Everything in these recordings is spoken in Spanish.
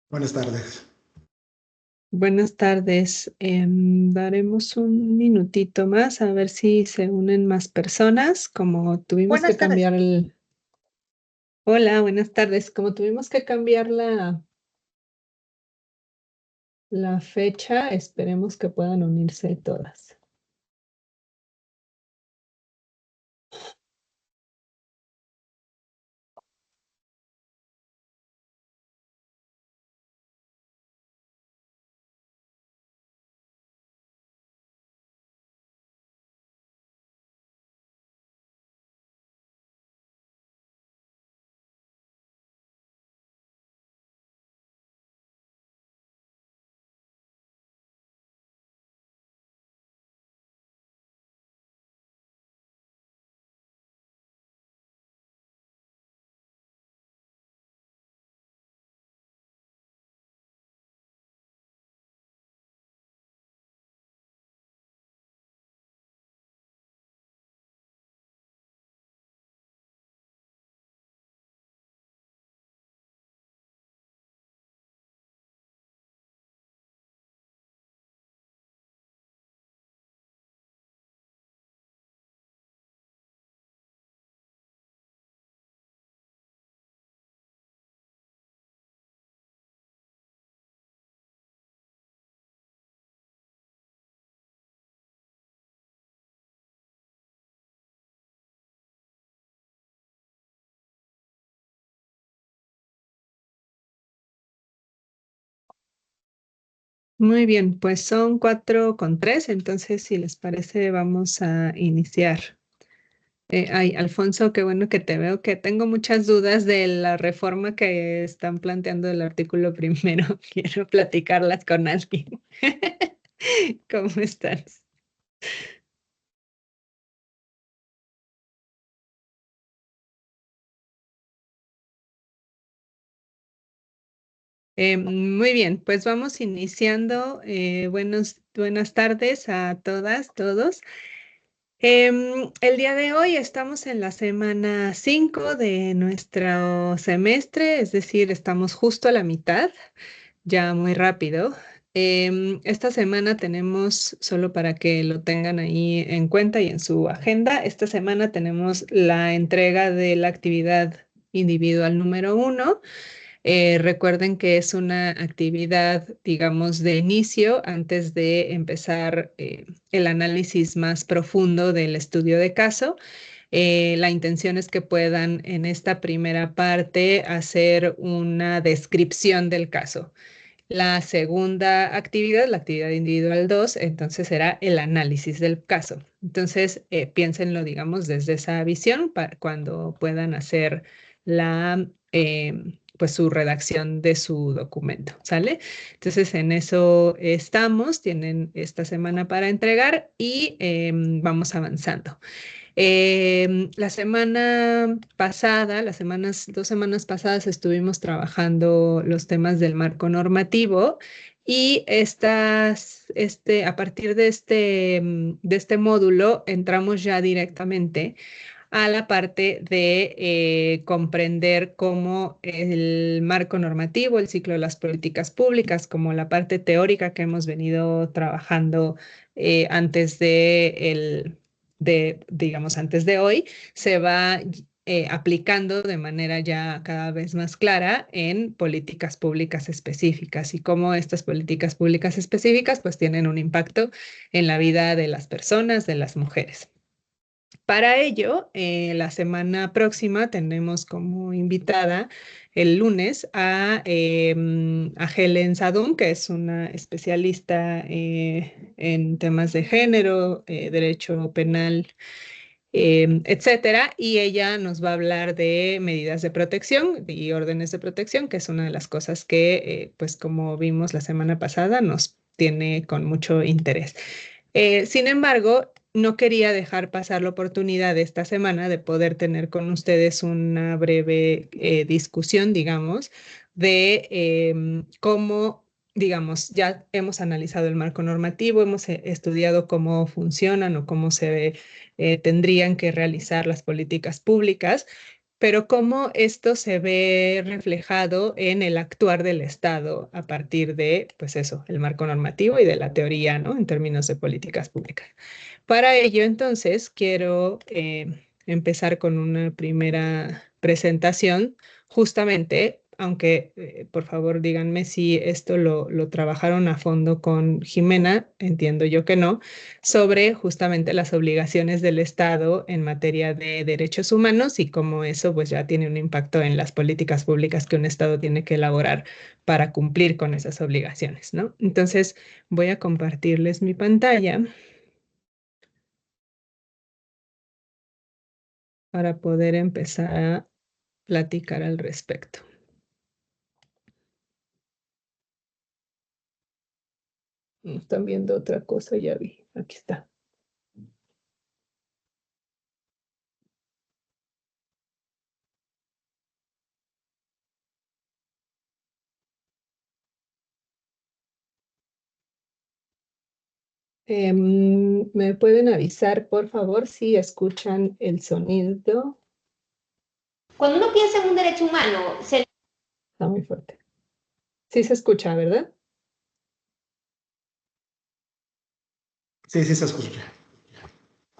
Buenas tardes. Buenas tardes. Daremos un minutito más a ver si se unen más personas. Como tuvimos que Buenas tardes. cambiar el... Hola, buenas tardes. Como tuvimos que cambiar la fecha, esperemos que puedan unirse todas. Muy bien, pues son 4:03, entonces si les parece vamos a iniciar. Ay, Alfonso, qué bueno que te veo, que tengo muchas dudas de la reforma que están planteando del artículo primero. Quiero platicarlas con alguien. ¿Cómo estás? Muy bien, pues vamos iniciando. Buenas tardes a todas, todos. El día de hoy estamos en la semana 5 de nuestro semestre, es decir, estamos justo a la mitad, ya muy rápido. Esta semana tenemos, solo para que lo tengan ahí en cuenta y en su agenda, esta semana tenemos la entrega de la actividad individual número 1. Recuerden que es una actividad, digamos, de inicio antes de empezar el análisis más profundo del estudio de caso. La intención es que puedan en esta primera parte hacer una descripción del caso. La segunda actividad, la actividad individual 2, entonces será el análisis del caso. Entonces, piénsenlo, digamos, desde esa visión para cuando puedan hacer pues su redacción de su documento, ¿sale? Entonces, en eso estamos, tienen esta semana para entregar y vamos avanzando. La semana pasada, 2 semanas pasadas, estuvimos trabajando los temas del marco normativo y a partir de este módulo entramos ya directamente a la parte de comprender cómo el marco normativo, el ciclo de las políticas públicas, como la parte teórica que hemos venido trabajando antes digamos, antes de hoy, se va aplicando de manera ya cada vez más clara en políticas públicas específicas y cómo estas políticas públicas específicas pues tienen un impacto en la vida de las personas, de las mujeres. Para ello, la semana próxima tenemos como invitada el lunes a Helen Sadun, que es una especialista en temas de género, derecho penal, etcétera, y ella nos va a hablar de medidas de protección y órdenes de protección, que es una de las cosas que, pues como vimos la semana pasada, nos tiene con mucho interés. Sin embargo, no quería dejar pasar la oportunidad de esta semana de poder tener con ustedes una breve discusión, digamos, de cómo, digamos, ya hemos analizado el marco normativo, hemos estudiado cómo funcionan o cómo se tendrían que realizar las políticas públicas, pero cómo esto se ve reflejado en el actuar del Estado a partir de, pues eso, el marco normativo y de la teoría, ¿no? En términos de políticas públicas. Para ello, entonces, quiero empezar con una primera presentación, justamente, aunque por favor díganme si esto lo trabajaron a fondo con Jimena, entiendo yo que no, sobre justamente las obligaciones del Estado en materia de derechos humanos y cómo eso pues ya tiene un impacto en las políticas públicas que un Estado tiene que elaborar para cumplir con esas obligaciones, ¿no? Entonces, voy a compartirles mi pantalla para poder empezar a platicar al respecto. Están viendo otra cosa, ya vi. Aquí está. ¿Me pueden avisar, por favor, si escuchan el sonido? Cuando uno piensa en un derecho humano, Está muy fuerte. Sí se escucha, ¿verdad? Sí, sí se escucha.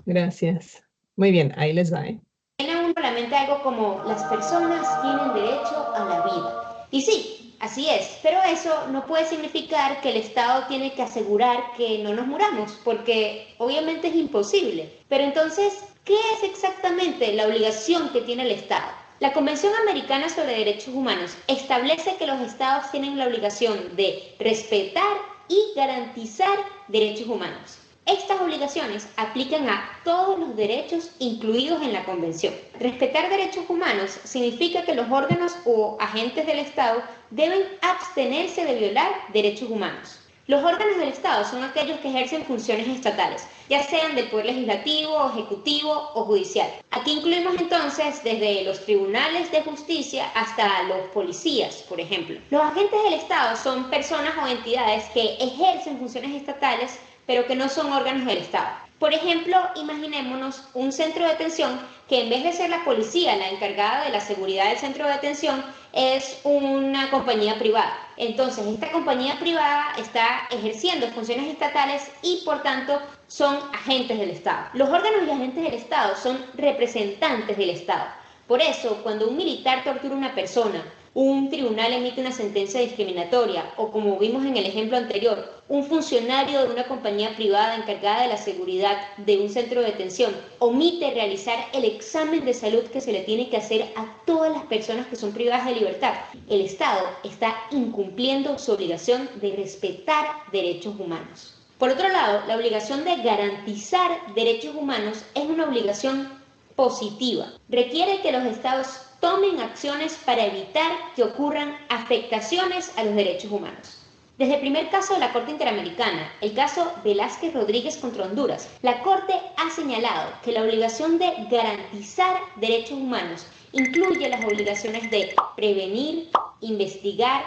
Gracias. Muy bien, ahí les va, ¿eh? viene a uno a la mente algo como las personas tienen derecho a la vida. Y sí, así es, pero eso no puede significar que el Estado tiene que asegurar que no nos muramos, porque obviamente es imposible. Pero entonces, ¿qué es exactamente la obligación que tiene el Estado? La Convención Americana sobre Derechos Humanos establece que los Estados tienen la obligación de respetar y garantizar derechos humanos. Estas obligaciones aplican a todos los derechos incluidos en la Convención. Respetar derechos humanos significa que los órganos o agentes del Estado deben abstenerse de violar derechos humanos. Los órganos del Estado son aquellos que ejercen funciones estatales, ya sean del poder legislativo, ejecutivo o judicial. Aquí incluimos entonces desde los tribunales de justicia hasta los policías, por ejemplo. Los agentes del Estado son personas o entidades que ejercen funciones estatales pero que no son órganos del Estado. Por ejemplo, imaginémonos un centro de detención que en vez de ser la policía la encargada de la seguridad del centro de detención, es una compañía privada. Entonces, esta compañía privada está ejerciendo funciones estatales y, por tanto, son agentes del Estado. Los órganos y agentes del Estado son representantes del Estado. Por eso, cuando un militar tortura a una persona, un tribunal emite una sentencia discriminatoria o, como vimos en el ejemplo anterior, un funcionario de una compañía privada encargada de la seguridad de un centro de detención omite realizar el examen de salud que se le tiene que hacer a todas las personas que son privadas de libertad, el Estado está incumpliendo su obligación de respetar derechos humanos. Por otro lado, la obligación de garantizar derechos humanos es una obligación positiva. Requiere que los Estados tomen acciones para evitar que ocurran afectaciones a los derechos humanos. Desde el primer caso de la Corte Interamericana, el caso Velázquez Rodríguez contra Honduras, la Corte ha señalado que la obligación de garantizar derechos humanos incluye las obligaciones de prevenir, investigar,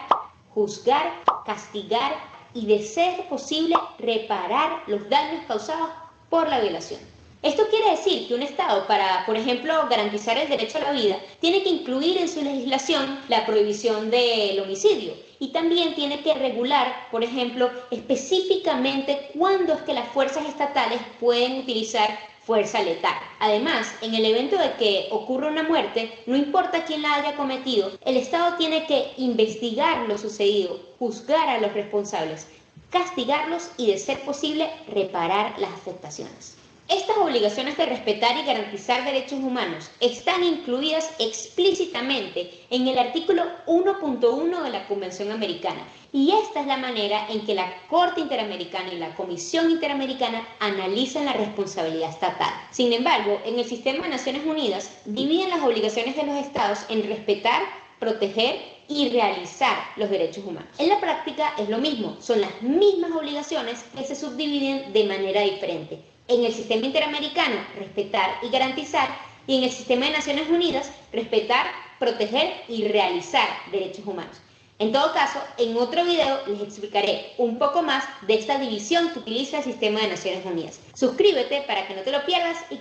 juzgar, castigar y, de ser posible, reparar los daños causados por la violación. Esto quiere decir que un Estado, para, por ejemplo, garantizar el derecho a la vida, tiene que incluir en su legislación la prohibición del homicidio y también tiene que regular, por ejemplo, específicamente cuándo es que las fuerzas estatales pueden utilizar fuerza letal. Además, en el evento de que ocurra una muerte, no importa quién la haya cometido, el Estado tiene que investigar lo sucedido, juzgar a los responsables, castigarlos y, de ser posible, reparar las afectaciones. Estas obligaciones de respetar y garantizar derechos humanos están incluidas explícitamente en el artículo 1.1 de la Convención Americana, y esta es la manera en que la Corte Interamericana y la Comisión Interamericana analizan la responsabilidad estatal. Sin embargo, en el sistema de Naciones Unidas dividen las obligaciones de los Estados en respetar, proteger y realizar los derechos humanos. En la práctica es lo mismo, son las mismas obligaciones que se subdividen de manera diferente. En el sistema interamericano, respetar y garantizar, y en el sistema de Naciones Unidas, respetar, proteger y realizar derechos humanos. En todo caso, en otro video les explicaré un poco más de esta división que utiliza el sistema de Naciones Unidas. Suscríbete para que no te lo pierdas y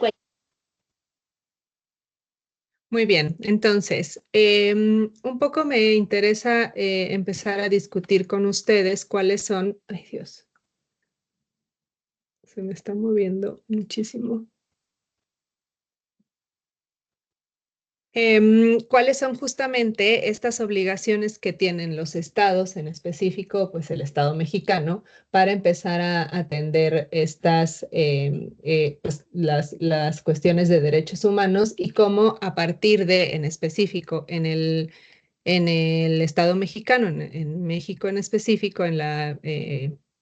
Muy bien, entonces, un poco me interesa empezar a discutir con ustedes cuáles son, ay Dios, se me está moviendo muchísimo. ¿Cuáles son justamente estas obligaciones que tienen los estados, en específico, pues el Estado mexicano, para empezar a atender estas, pues, las cuestiones de derechos humanos y cómo a partir de, en específico, en el Estado mexicano, en México en específico,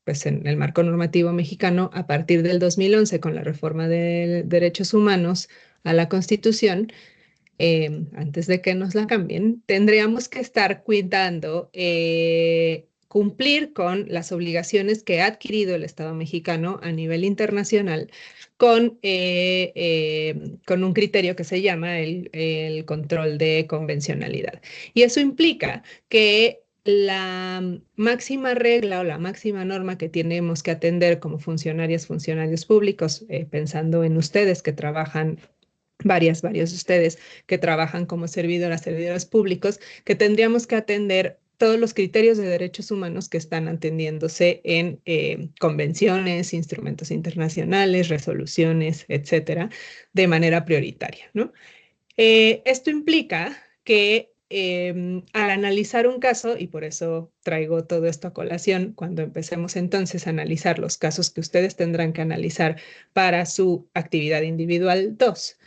pues en el marco normativo mexicano, a partir del 2011, con la reforma de derechos humanos a la Constitución, antes de que nos la cambien, tendríamos que estar cuidando cumplir con las obligaciones que ha adquirido el Estado mexicano a nivel internacional con un criterio que se llama el control de convencionalidad. Y eso implica que la máxima regla o la máxima norma que tenemos que atender como funcionarios públicos, pensando en ustedes que trabajan, varios de ustedes que trabajan como servidores públicos, que tendríamos que atender todos los criterios de derechos humanos que están atendiéndose en convenciones, instrumentos internacionales, resoluciones, etcétera, de manera prioritaria, ¿no? Esto implica que al analizar un caso, y por eso traigo todo esto a colación, cuando empecemos entonces a analizar los casos que ustedes tendrán que analizar para su actividad individual 2,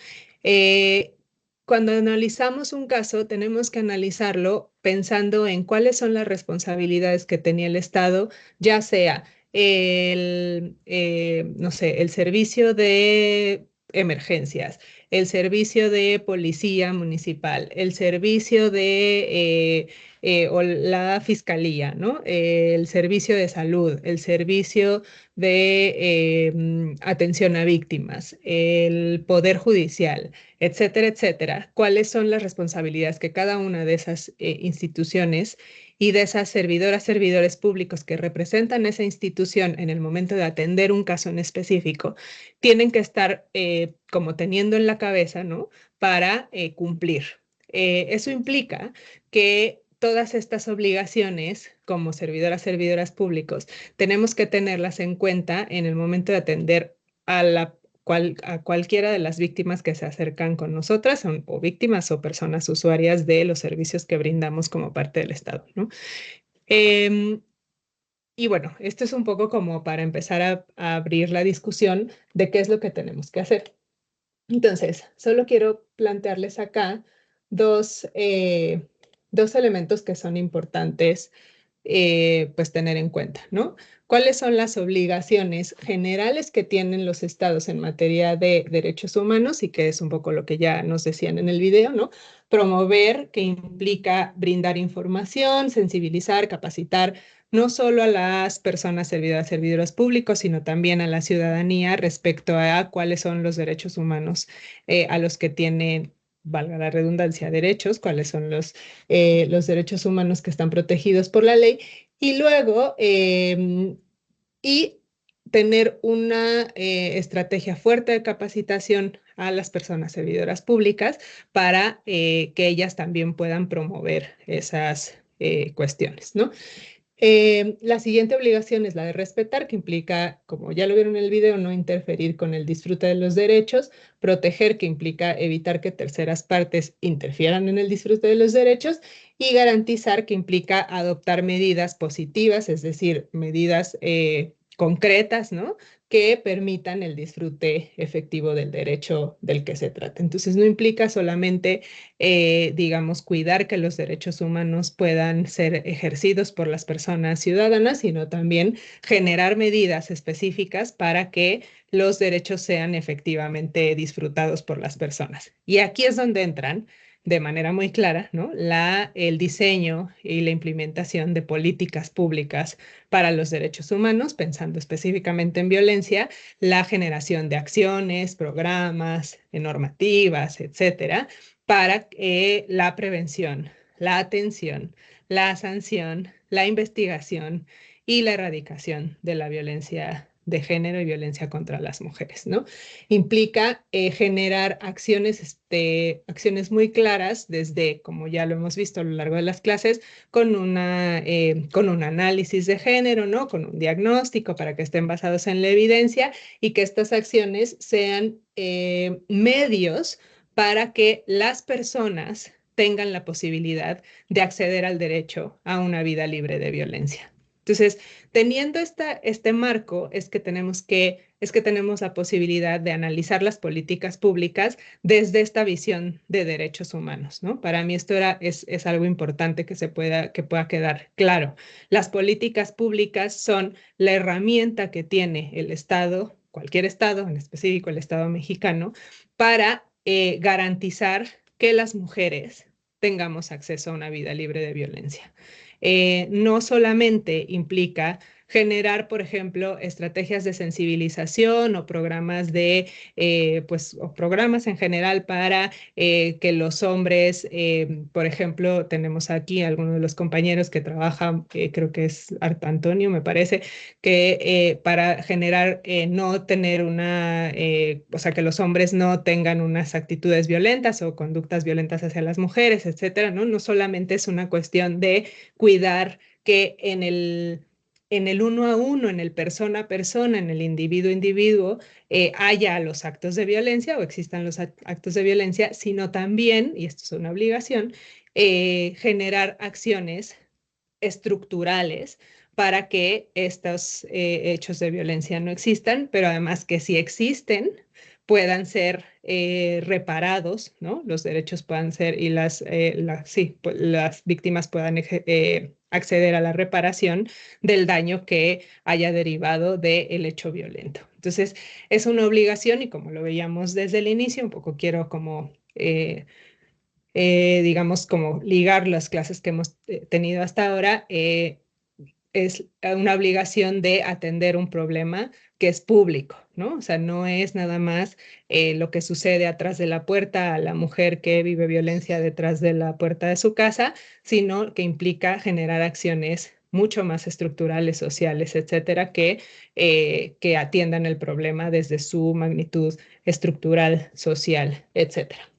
cuando analizamos un caso, tenemos que analizarlo pensando en cuáles son las responsabilidades que tenía el Estado, ya sea no sé, el servicio de emergencias, el servicio de policía municipal, el servicio o la fiscalía, ¿no? El servicio de salud, el servicio de atención a víctimas, el poder judicial, etcétera, etcétera. ¿Cuáles son las responsabilidades que cada una de esas instituciones y de esas servidores públicos que representan esa institución en el momento de atender un caso en específico tienen que estar como teniendo en la cabeza, ¿no? Para cumplir. Eso implica que todas estas obligaciones como servidoras públicos tenemos que tenerlas en cuenta en el momento de atender a cualquiera de las víctimas que se acercan con nosotras, o víctimas o personas usuarias de los servicios que brindamos como parte del Estado, ¿no? Y bueno, esto es un poco como para empezar a abrir la discusión de qué es lo que tenemos que hacer. Entonces, solo quiero plantearles acá dos elementos que son importantes pues tener en cuenta, ¿no? ¿Cuáles son las obligaciones generales que tienen los estados en materia de derechos humanos? Y que es un poco lo que ya nos decían en el video, ¿no? Promover, que implica brindar información, sensibilizar, capacitar no solo a las personas servidoras públicos, sino también a la ciudadanía respecto a cuáles son los derechos humanos a los que tienen, valga la redundancia, derechos, cuáles son los derechos humanos que están protegidos por la ley, y luego y tener una estrategia fuerte de capacitación a las personas servidoras públicas para que ellas también puedan promover esas cuestiones, ¿no? La siguiente obligación es la de respetar, que implica, como ya lo vieron en el video, no interferir con el disfrute de los derechos; proteger, que implica evitar que terceras partes interfieran en el disfrute de los derechos; y garantizar, que implica adoptar medidas positivas, es decir, medidas concretas, ¿no? Que permitan el disfrute efectivo del derecho del que se trata. Entonces, no implica solamente digamos, cuidar que los derechos humanos puedan ser ejercidos por las personas ciudadanas, sino también generar medidas específicas para que los derechos sean efectivamente disfrutados por las personas. Y aquí es donde entran de manera muy clara, ¿no? El diseño y la implementación de políticas públicas para los derechos humanos, pensando específicamente en violencia, la generación de acciones, programas, normativas, etcétera, para la prevención, la atención, la sanción, la investigación y la erradicación de la violencia de género y violencia contra las mujeres, ¿no? Implica generar acciones muy claras desde, como ya lo hemos visto a lo largo de las clases, con un análisis de género, ¿no? Con un diagnóstico para que estén basados en la evidencia y que estas acciones sean medios para que las personas tengan la posibilidad de acceder al derecho a una vida libre de violencia. Entonces, teniendo este marco, es que tenemos la posibilidad de analizar las políticas públicas desde esta visión de derechos humanos, ¿no? Para mí esto es algo importante que pueda quedar claro. Las políticas públicas son la herramienta que tiene el Estado, cualquier Estado, en específico el Estado mexicano, para garantizar que las mujeres tengamos acceso a una vida libre de violencia. No solamente implica generar, por ejemplo, estrategias de sensibilización o programas o programas en general para que los hombres, por ejemplo, tenemos aquí algunos de los compañeros que trabajan, creo que es Art Antonio, me parece, que para generar, no tener o sea, que los hombres no tengan unas actitudes violentas o conductas violentas hacia las mujeres, etcétera, ¿no? No solamente es una cuestión de cuidar que en el uno a uno, en el persona a persona, en el individuo a individuo, haya los actos de violencia o existan los actos de violencia, sino también, y esto es una obligación, generar acciones estructurales para que estos hechos de violencia no existan, pero además que si existen, puedan ser reparados, ¿no? Los derechos puedan ser y las víctimas puedan acceder a la reparación del daño que haya derivado del hecho violento. Entonces, es una obligación y como lo veíamos desde el inicio, un poco quiero como digamos, como ligar las clases que hemos tenido hasta ahora, es una obligación de atender un problema que es público, ¿no? O sea, no es nada más lo que sucede atrás de la puerta a la mujer que vive violencia detrás de la puerta de su casa, sino que implica generar acciones mucho más estructurales, sociales, etcétera, que atiendan el problema desde su magnitud estructural, social, etcétera.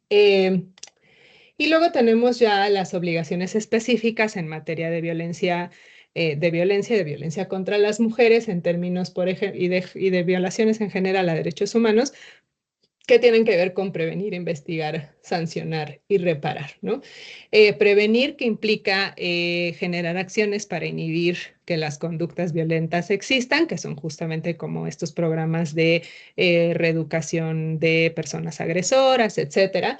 Y luego tenemos ya las obligaciones específicas en materia de violencia, de violencia contra las mujeres en términos, por ejemplo, y de violaciones en general a derechos humanos, que tienen que ver con prevenir, investigar, sancionar y reparar, ¿no? Prevenir, que implica generar acciones para inhibir que las conductas violentas existan, que son justamente como estos programas de reeducación de personas agresoras, etcétera.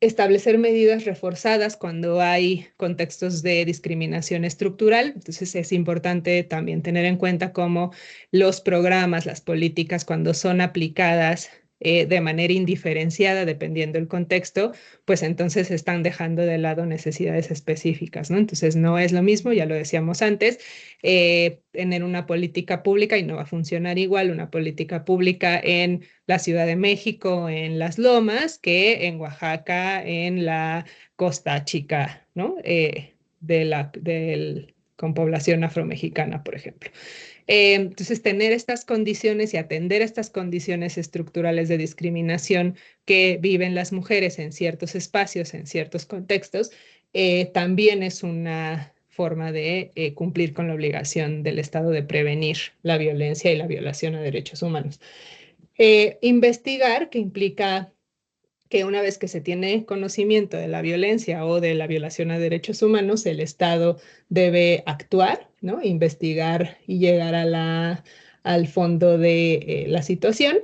Establecer medidas reforzadas cuando hay contextos de discriminación estructural. Entonces es importante también tener en cuenta cómo los programas, las políticas, cuando son aplicadas de manera indiferenciada, dependiendo del contexto, pues entonces están dejando de lado necesidades específicas, ¿no? Entonces no es lo mismo, ya lo decíamos antes, tener una política pública y no va a funcionar igual una política pública en la Ciudad de México, en Las Lomas, que en Oaxaca, en la Costa Chica, ¿no? Con población afromexicana, por ejemplo. Entonces, tener estas condiciones y atender estas condiciones estructurales de discriminación que viven las mujeres en ciertos espacios, en ciertos contextos, también es una forma de cumplir con la obligación del Estado de prevenir la violencia y la violación a derechos humanos. Investigar, que implica que una vez que se tiene conocimiento de la violencia o de la violación a derechos humanos, el Estado debe actuar, ¿no? Investigar y llegar al fondo de la situación.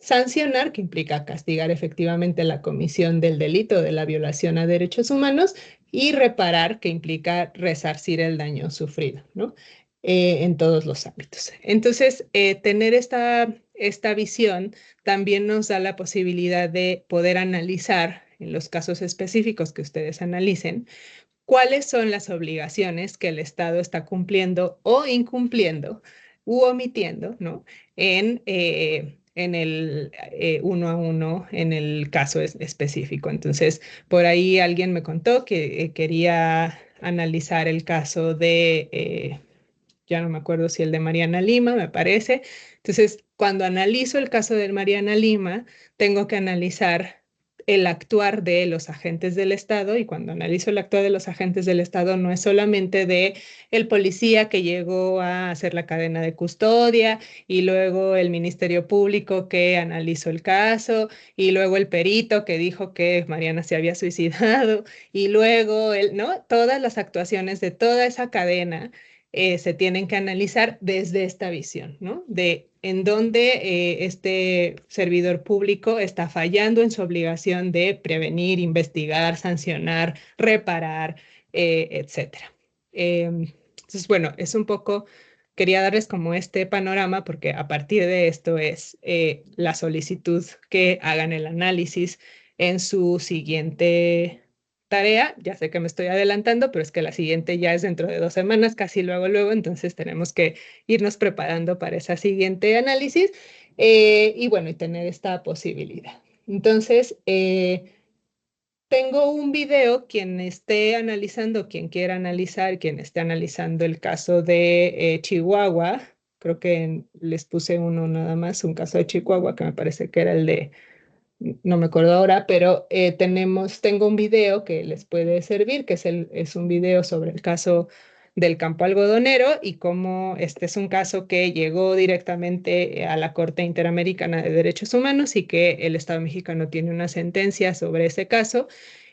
Sancionar, que implica castigar efectivamente la comisión del delito de la violación a derechos humanos, y reparar, que implica resarcir el daño sufrido, ¿no? En todos los ámbitos. Entonces, tener esta visión también nos da la posibilidad de poder analizar en los casos específicos que ustedes analicen cuáles son las obligaciones que el Estado está cumpliendo o incumpliendo u omitiendo, ¿no? En el uno a uno, en el caso específico. Entonces, por ahí alguien me contó que quería analizar el caso ya no me acuerdo si el de Mariana Lima, me parece. Entonces, cuando analizo el caso de Mariana Lima, tengo que analizar el actuar de los agentes del Estado, y cuando analizo el actuar de los agentes del Estado no es solamente de el policía que llegó a hacer la cadena de custodia, y luego el Ministerio Público que analizó el caso, y luego el perito que dijo que Mariana se había suicidado, y luego ¿no? Todas las actuaciones de toda esa cadena se tienen que analizar desde esta visión, ¿no? De en dónde este servidor público está fallando en su obligación de prevenir, investigar, sancionar, reparar, etcétera. Entonces, bueno, es un poco, quería darles como este panorama porque a partir de esto es la solicitud que hagan el análisis en su siguiente tarea. Ya sé que me estoy adelantando, pero es que la siguiente ya es dentro de 2 semanas, casi luego, entonces tenemos que irnos preparando para ese siguiente análisis y bueno, y tener esta posibilidad. Entonces, tengo un video, quien esté analizando, quien quiera analizar, quien esté analizando el caso de Chihuahua, creo que les puse uno nada más, un caso de Chihuahua, que me parece que era el de no me acuerdo ahora, pero tengo un video que les puede servir, que es un video sobre el caso del campo algodonero y cómo este es un caso que llegó directamente a la Corte Interamericana de Derechos Humanos y que el Estado mexicano tiene una sentencia sobre ese caso,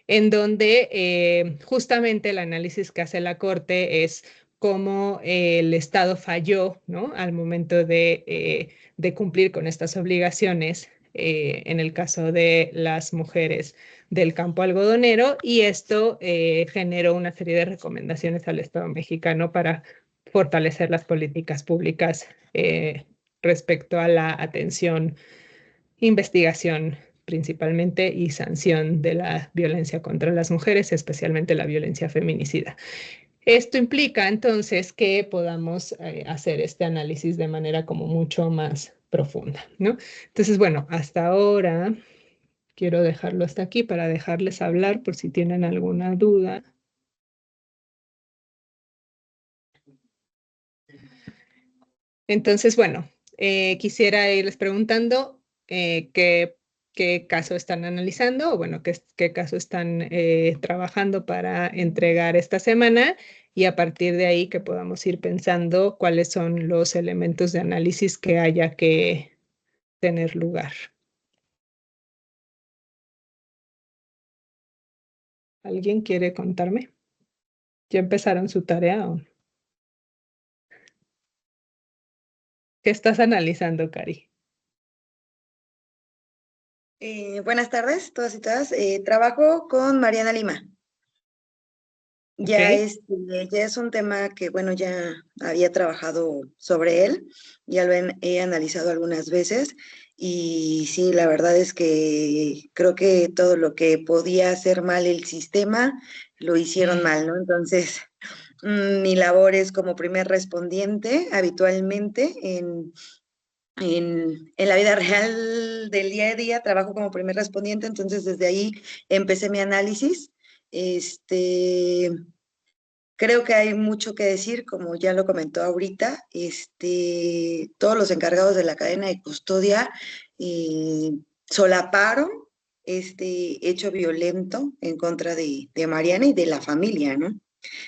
en donde justamente el análisis que hace la Corte es cómo el Estado falló, ¿no? Al momento de cumplir con estas obligaciones en el caso de las mujeres del campo algodonero, y esto generó una serie de recomendaciones al Estado mexicano para fortalecer las políticas públicas respecto a la atención, investigación principalmente y sanción de la violencia contra las mujeres, especialmente la violencia feminicida. Esto implica entonces que podamos hacer este análisis de manera como mucho más profunda, ¿no? Entonces, bueno, hasta ahora quiero dejarlo hasta aquí para dejarles hablar por si tienen alguna duda. Entonces, bueno, quisiera irles preguntando qué caso están analizando, o bueno, qué caso están trabajando para entregar esta semana, y a partir de ahí que podamos ir pensando cuáles son los elementos de análisis que haya que tener lugar. ¿Alguien quiere contarme? ¿Ya empezaron su tarea o no? ¿Qué estás analizando, Cari? Buenas tardes, todas y todas. Trabajo con Mariana Lima. Ya, Ok. ya es un tema que, bueno, ya había trabajado sobre él, ya he analizado algunas veces y sí, la verdad es que creo que todo lo que podía hacer mal el sistema lo hicieron mal, ¿no? Entonces, mi labor es como primer respondiente habitualmente en la vida real del día a día, trabajo como primer respondiente, entonces desde ahí empecé mi análisis. Creo que hay mucho que decir, como ya lo comentó ahorita, todos los encargados de la cadena de custodia eh, solaparon este hecho violento en contra de Mariana y de la familia, ¿no?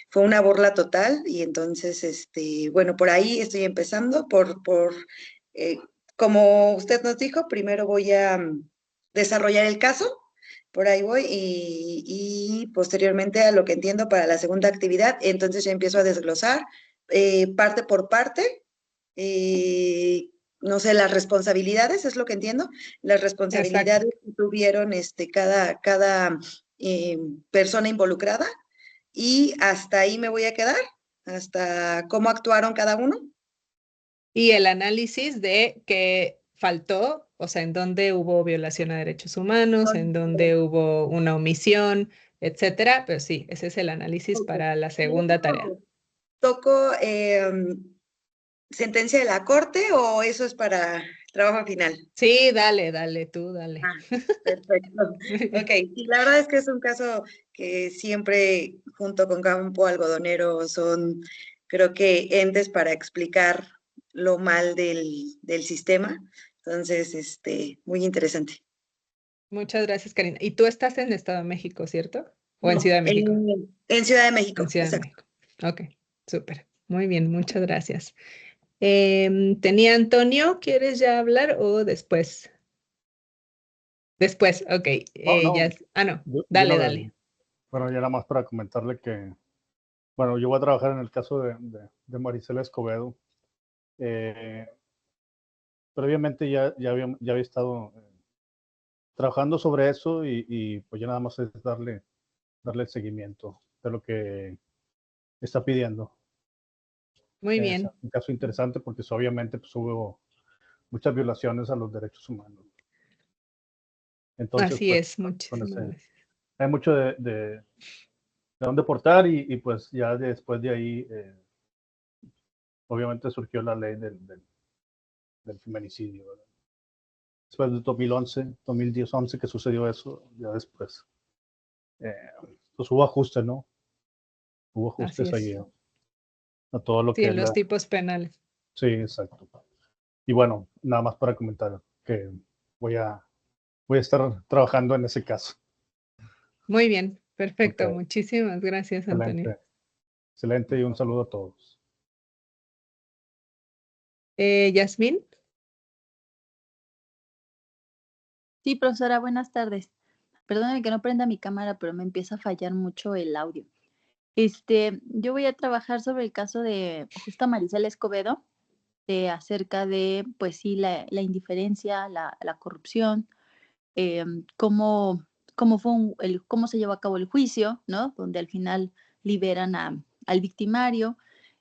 Fue una burla total y entonces, bueno, por ahí estoy empezando, eh, como usted nos dijo, primero voy a desarrollar el caso, por ahí voy y posteriormente a lo que entiendo para la segunda actividad, entonces ya empiezo a desglosar parte por parte, no sé, las responsabilidades, es lo que entiendo, las Exacto. responsabilidades que tuvieron cada persona involucrada y hasta ahí me voy a quedar, hasta cómo actuaron cada uno. Y el análisis de qué faltó, o sea, en dónde hubo violación a derechos humanos, en dónde hubo una omisión, etcétera. Pero sí, ese es el análisis para la segunda tarea. ¿Toco sentencia de la corte o eso es para trabajo final? Sí, dale, tú, dale. Ah, perfecto. Ok, y la verdad es que es un caso que siempre junto con Campo Algodonero son creo que entes para explicar lo mal del sistema. Entonces, muy interesante. Muchas gracias, Karina. Y tú estás en Estado de México, ¿cierto? ¿O en Ciudad de México? En Ciudad de México, En Ciudad de exacto. México. Ok, súper. Muy bien, muchas gracias. Tenía Antonio, ¿quieres ya hablar o después? Después, ok. No, No, de una dale, vez. dale. Bueno, ya nada más para comentarle que, bueno, yo voy a trabajar en el caso de Marisela Escobedo. Previamente ya había estado trabajando sobre eso y pues ya nada más es darle el seguimiento de lo que está pidiendo. Muy Es bien. un caso interesante porque obviamente pues, hubo muchas violaciones a los derechos humanos. Entonces, Así pues, es, muchísimas gracias. hay mucho de dónde portar y pues ya después de ahí, obviamente surgió la ley del feminicidio. ¿Verdad? Después de 2011, 2010-11 que sucedió eso, ya después, pues hubo ajustes, ¿no? Hubo Así ajustes ahí es. a todo lo Sí, que en es los la... tipos penales. Sí, exacto. Y bueno, nada más para comentar que voy a estar trabajando en ese caso. Muy bien, perfecto. Ok, Muchísimas gracias, Antonio. excelente. Excelente y un saludo a todos. Yasmín. Sí, profesora, buenas tardes. Perdóneme que no prenda mi cámara, pero me empieza a fallar mucho el audio. Yo voy a trabajar sobre el caso de justo Marisela Escobedo, acerca de, pues sí, la indiferencia, la corrupción, cómo, cómo se llevó a cabo el juicio, ¿no? Donde al final liberan al victimario,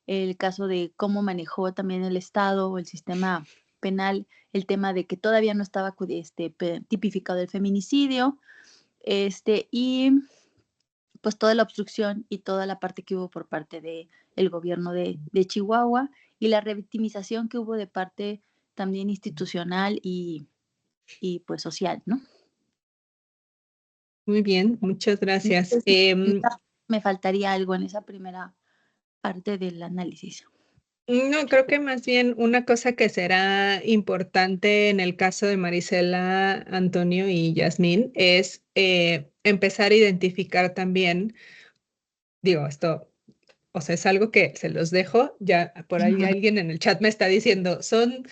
el caso de cómo manejó también el Estado o el sistema penal, el tema de que todavía no estaba tipificado el feminicidio, y pues toda la obstrucción y toda la parte que hubo por parte del gobierno de Chihuahua y la revictimización que hubo de parte también institucional y pues social, ¿no? Muy bien, muchas No gracias. sé si me faltaría algo en esa primera parte del análisis. No, creo que más bien una cosa que será importante en el caso de Marisela, Antonio y Yasmín es empezar a identificar también, digo, esto, o sea, es algo que se los dejo, ya por ahí alguien en el chat me está diciendo, son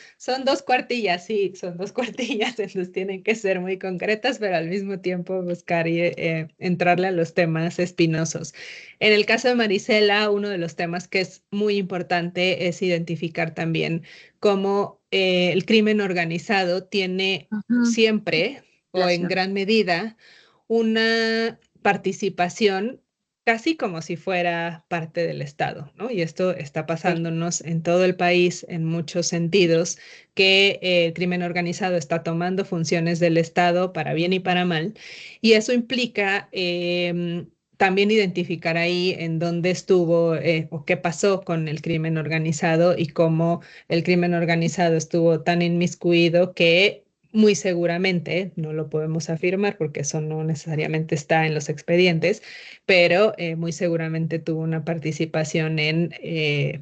2 cuartillas, sí, son 2 cuartillas, entonces tienen que ser muy concretas, pero al mismo tiempo buscar y entrarle a los temas espinosos. En el caso de Marisela, uno de los temas que es muy importante es identificar también cómo el crimen organizado tiene siempre o en gran medida una participación casi como si fuera parte del Estado, ¿no? Y esto está pasándonos en todo el país en muchos sentidos, que el crimen organizado está tomando funciones del Estado para bien y para mal, y eso implica también identificar ahí en dónde estuvo o qué pasó con el crimen organizado y cómo el crimen organizado estuvo tan inmiscuido que muy seguramente, no lo podemos afirmar porque eso no necesariamente está en los expedientes, pero muy seguramente tuvo una participación en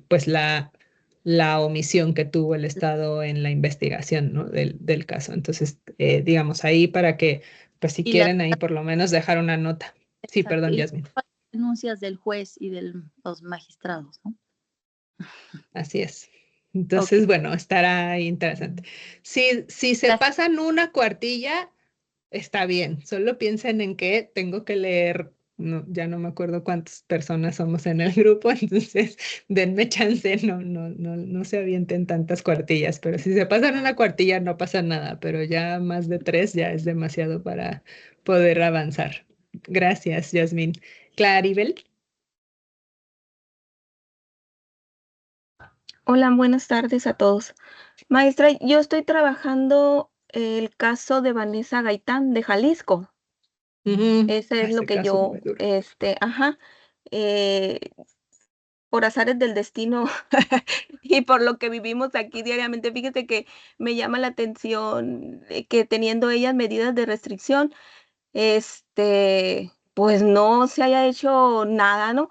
pues la omisión que tuvo el Estado en la investigación, ¿no? del caso. Entonces, digamos ahí para que, pues si Y las quieren ahí por lo menos dejar una nota. Sí, perdón, Yasmin. denuncias del juez y de los magistrados, ¿no? Así es. Entonces, bueno, estará interesante. Si se pasan una cuartilla, está bien. Solo piensen en que tengo que leer, no, ya no me acuerdo cuántas personas somos en el grupo, entonces denme chance, no se avienten tantas cuartillas, pero si se pasan una cuartilla no pasa nada, pero ya más de 3 ya es demasiado para poder avanzar. Gracias, Yasmín. Claribel. Hola, buenas tardes a todos. Maestra, yo estoy trabajando el caso de Vanessa Gaitán de Jalisco. Ese es lo que yo, eh, por azares del destino y por lo que vivimos aquí diariamente, fíjese que me llama la atención que teniendo ellas medidas de restricción, pues no se haya hecho nada, ¿no?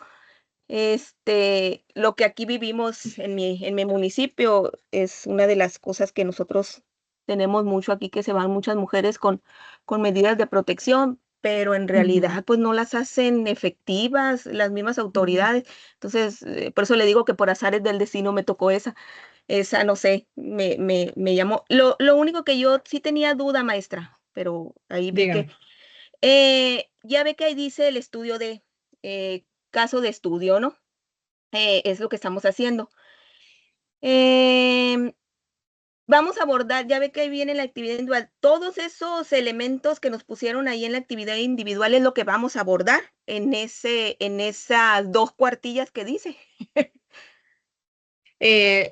Lo que aquí vivimos en mi municipio es una de las cosas que nosotros tenemos mucho aquí, que se van muchas mujeres con medidas de protección, pero en realidad pues no las hacen efectivas las mismas autoridades. Entonces, por eso le digo que por azares del destino me tocó esa no sé, me llamó. Lo único que yo sí tenía duda, maestra, pero ahí vi que, Dígame. ya ve que ahí dice el estudio caso de estudio, ¿no? Es lo que estamos haciendo. Em, Vamos a abordar, ya ve que ahí viene la actividad individual, todos esos elementos que nos pusieron ahí en la actividad individual es lo que vamos a abordar en esas 2 cuartillas que dice.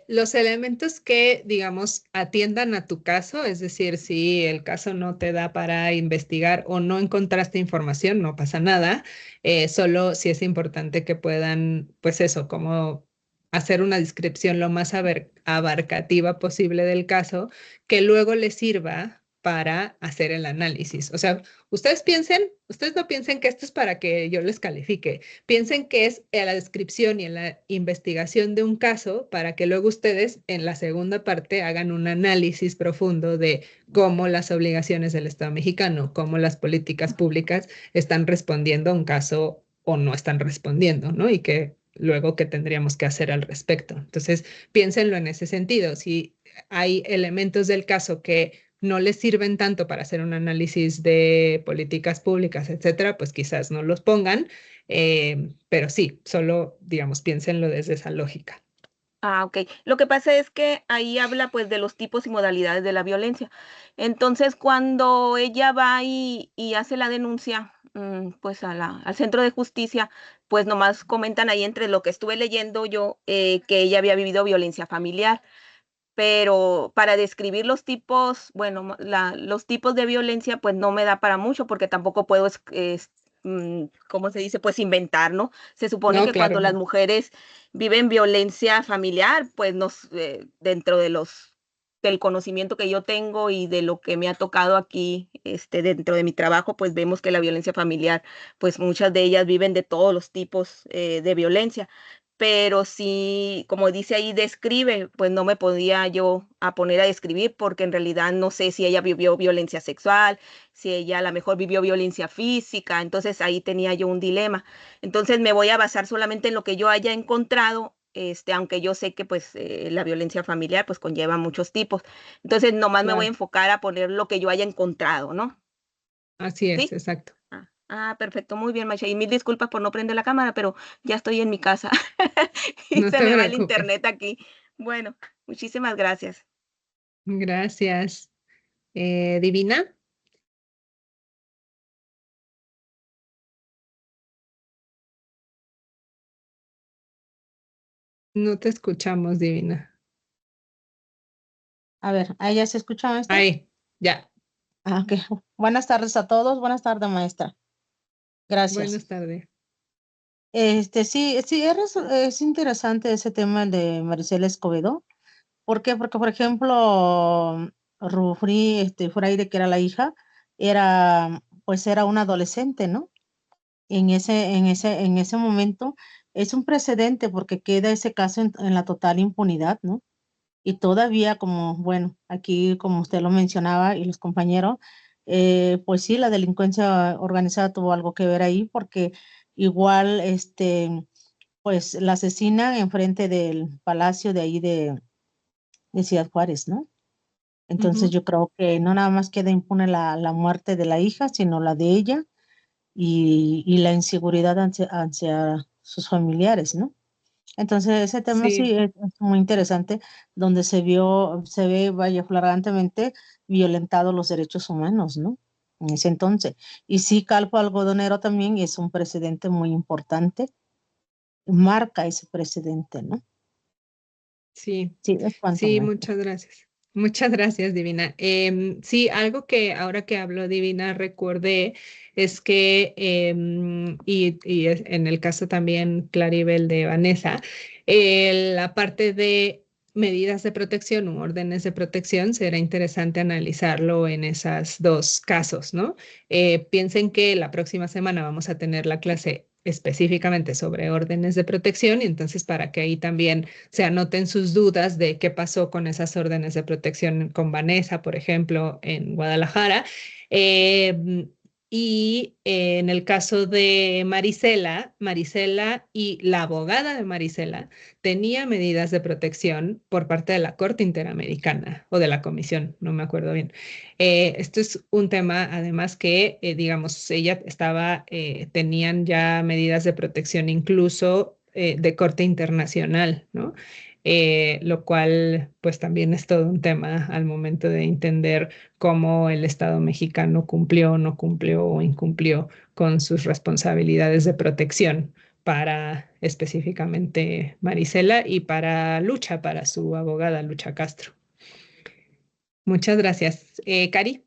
Los elementos que, digamos, atiendan a tu caso, es decir, si el caso no te da para investigar o no encontraste información, no pasa nada, solo sí es importante que puedan, pues eso, como hacer una descripción lo más abarcativa posible del caso, que luego les sirva para hacer el análisis. O sea, ustedes no piensen que esto es para que yo les califique. Piensen que es en la descripción y en la investigación de un caso para que luego ustedes en la segunda parte hagan un análisis profundo de cómo las obligaciones del Estado mexicano, cómo las políticas públicas están respondiendo a un caso o no están respondiendo, ¿no? Y que luego qué tendríamos que hacer al respecto. Entonces, piénsenlo en ese sentido. Si hay elementos del caso que no les sirven tanto para hacer un análisis de políticas públicas, etcétera, pues quizás no los pongan, pero sí, solo, digamos, piénsenlo desde esa lógica. Ok. Lo que pasa es que ahí habla pues de los tipos y modalidades de la violencia. Entonces, cuando ella va y hace la denuncia, pues al centro de justicia, pues nomás comentan ahí entre lo que estuve leyendo yo, que ella había vivido violencia familiar. Pero para describir los tipos, bueno, los tipos de violencia, pues no me da para mucho porque tampoco puedo, ¿cómo se dice? Pues inventar, ¿no? Se supone No, que cuando claro, las no. mujeres viven violencia familiar, pues dentro del conocimiento que yo tengo y de lo que me ha tocado aquí, dentro de mi trabajo, pues vemos que la violencia familiar, pues muchas de ellas viven de todos los tipos de violencia, pero sí, como dice ahí, describe, pues no me podía yo a poner a describir porque en realidad no sé si ella vivió violencia sexual, si ella a lo mejor vivió violencia física, entonces ahí tenía yo un dilema. Entonces me voy a basar solamente en lo que yo haya encontrado, aunque yo sé que pues la violencia familiar pues conlleva muchos tipos. Entonces nomás me voy a Claro, enfocar a poner lo que yo haya encontrado, ¿no? así es, ¿Sí? exacto. Perfecto, muy bien, Macha. Y mil disculpas por no prender la cámara, pero ya estoy en mi casa y No se te me va el preocupes. internet aquí. Bueno, muchísimas gracias. Gracias. Divina, no te escuchamos, Divina. A ver, ¿ahí ya se escucha, maestra? Ahí, ya. Ok. Buenas tardes a todos. Buenas tardes, maestra. Gracias. Buenas tardes. Sí, es interesante ese tema de Maricela Escobedo. ¿Por qué? Porque, por ejemplo, Rufri, Fraire, que era la hija, pues era una adolescente, ¿no? En ese momento es un precedente porque queda ese caso en la total impunidad, ¿no? Y todavía, como, bueno, aquí como usted lo mencionaba y los compañeros, pues sí, la delincuencia organizada tuvo algo que ver ahí porque igual, pues la asesinan enfrente del palacio de ahí de Ciudad Juárez, ¿no? Entonces Ujú. yo creo que no nada más queda impune la muerte de la hija, sino la de ella y la inseguridad hacia sus familiares, ¿no? Entonces, ese tema sí Sí, es muy interesante, donde se ve, vaya, flagrantemente violentados los derechos humanos, ¿no? En ese entonces. Y sí, Calpo Algodonero también es un precedente muy importante, marca ese precedente, ¿no? sí. Sí, es cuanto, Sí, maestra. muchas gracias. Muchas gracias, Divina. Sí, algo que ahora que hablo, Divina, recordé es que, en el caso también, Claribel, de Vanessa, la parte de medidas de protección u órdenes de protección, será interesante analizarlo en esos dos casos, ¿no? Piensen que la próxima semana vamos a tener la clase específicamente sobre órdenes de protección, y entonces para que ahí también se anoten sus dudas de qué pasó con esas órdenes de protección con Vanessa, por ejemplo, en Guadalajara. Y en el caso de Marisela y la abogada de Marisela tenía medidas de protección por parte de la Corte Interamericana o de la Comisión, no me acuerdo bien. Esto es un tema, además, que, digamos, ella tenían ya medidas de protección incluso de corte internacional, ¿no? Lo cual, pues también es todo un tema al momento de entender cómo el Estado mexicano cumplió, no cumplió o incumplió con sus responsabilidades de protección para específicamente Marisela y para Lucha, para su abogada Lucha Castro. Muchas gracias. Cari.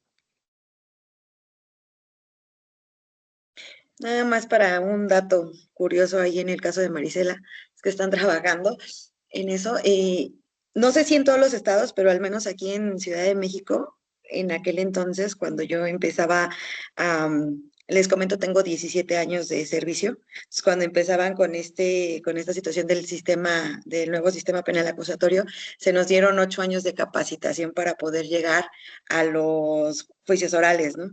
Nada más para un dato curioso ahí en el caso de Marisela, es que están trabajando en eso. No sé si en todos los estados, pero al menos aquí en Ciudad de México, en aquel entonces, cuando yo empezaba, les comento, tengo 17 años de servicio, entonces cuando empezaban con esta situación del nuevo sistema penal acusatorio, se nos dieron 8 años de capacitación para poder llegar a los juicios orales, ¿no?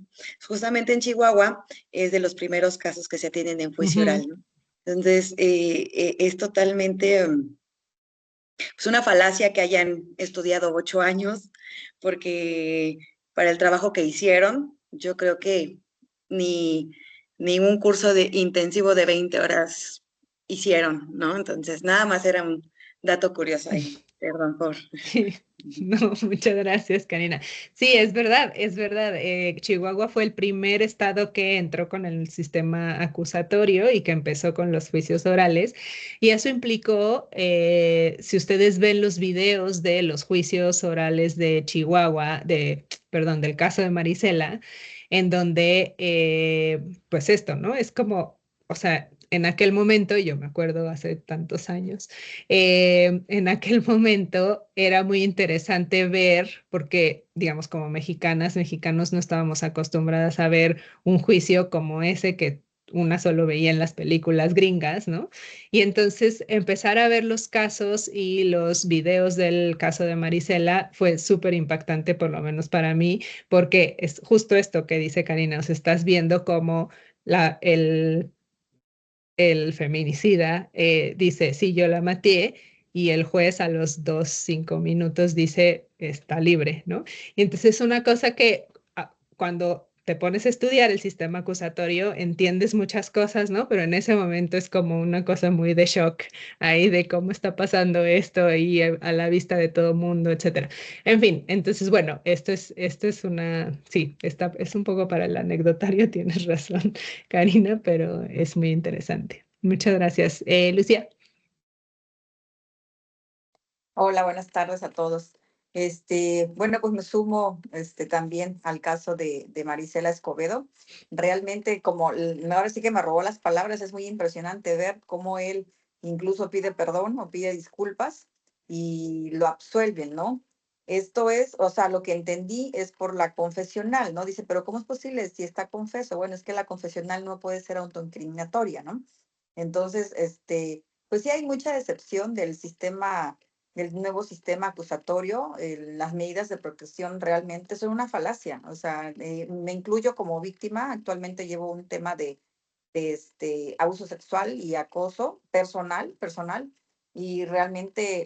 Justamente en Chihuahua es de los primeros casos que se atienden en juicio oral, ¿no? Entonces, es totalmente pues una falacia que hayan estudiado 8 años, porque para el trabajo que hicieron, yo creo que ni, ni un curso intensivo de 20 horas hicieron, ¿no? Entonces, nada más era un dato curioso ahí. Perdón por... No, muchas gracias, Karina. Sí, es verdad, es verdad. Chihuahua fue el primer estado que entró con el sistema acusatorio y que empezó con los juicios orales. Y eso implicó, si ustedes ven los videos de los juicios orales de Chihuahua, perdón, del caso de Marisela, en donde, pues esto, ¿no? Es como, o sea, en aquel momento, yo me acuerdo hace tantos años, en aquel momento era muy interesante ver, porque, digamos, como mexicanas, mexicanos no estábamos acostumbradas a ver un juicio como ese que una solo veía en las películas gringas, ¿no? Y entonces empezar a ver los casos y los videos del caso de Marisela fue súper impactante, por lo menos para mí, porque es justo esto que dice Karina, o sea, estás viendo cómo el feminicida dice, sí, yo la maté, y el juez a los 5 minutos dice, está libre, ¿no? Y entonces es una cosa que cuando te pones a estudiar el sistema acusatorio, entiendes muchas cosas, ¿no? Pero en ese momento es como una cosa muy de shock ahí de cómo está pasando esto y a la vista de todo el mundo, etcétera. En fin, entonces, bueno, esto es sí, es un poco para el anecdotario, tienes razón, Karina, pero es muy interesante. Muchas gracias. Lucía. Hola, buenas tardes a todos. Bueno, pues me sumo también al caso de Marisela Escobedo. Realmente, ahora sí que me robó las palabras, es muy impresionante ver cómo él incluso pide perdón o pide disculpas y lo absuelven, ¿no? Esto es, o sea, lo que entendí es por la confesional, ¿no? Dice, pero ¿cómo es posible si está confeso? Bueno, es que la confesional no puede ser autoincriminatoria, ¿no? Entonces, pues sí hay mucha decepción del nuevo sistema acusatorio. Las medidas de protección realmente son una falacia. O sea, me incluyo como víctima. Actualmente llevo un tema de abuso sexual y acoso personal, y realmente,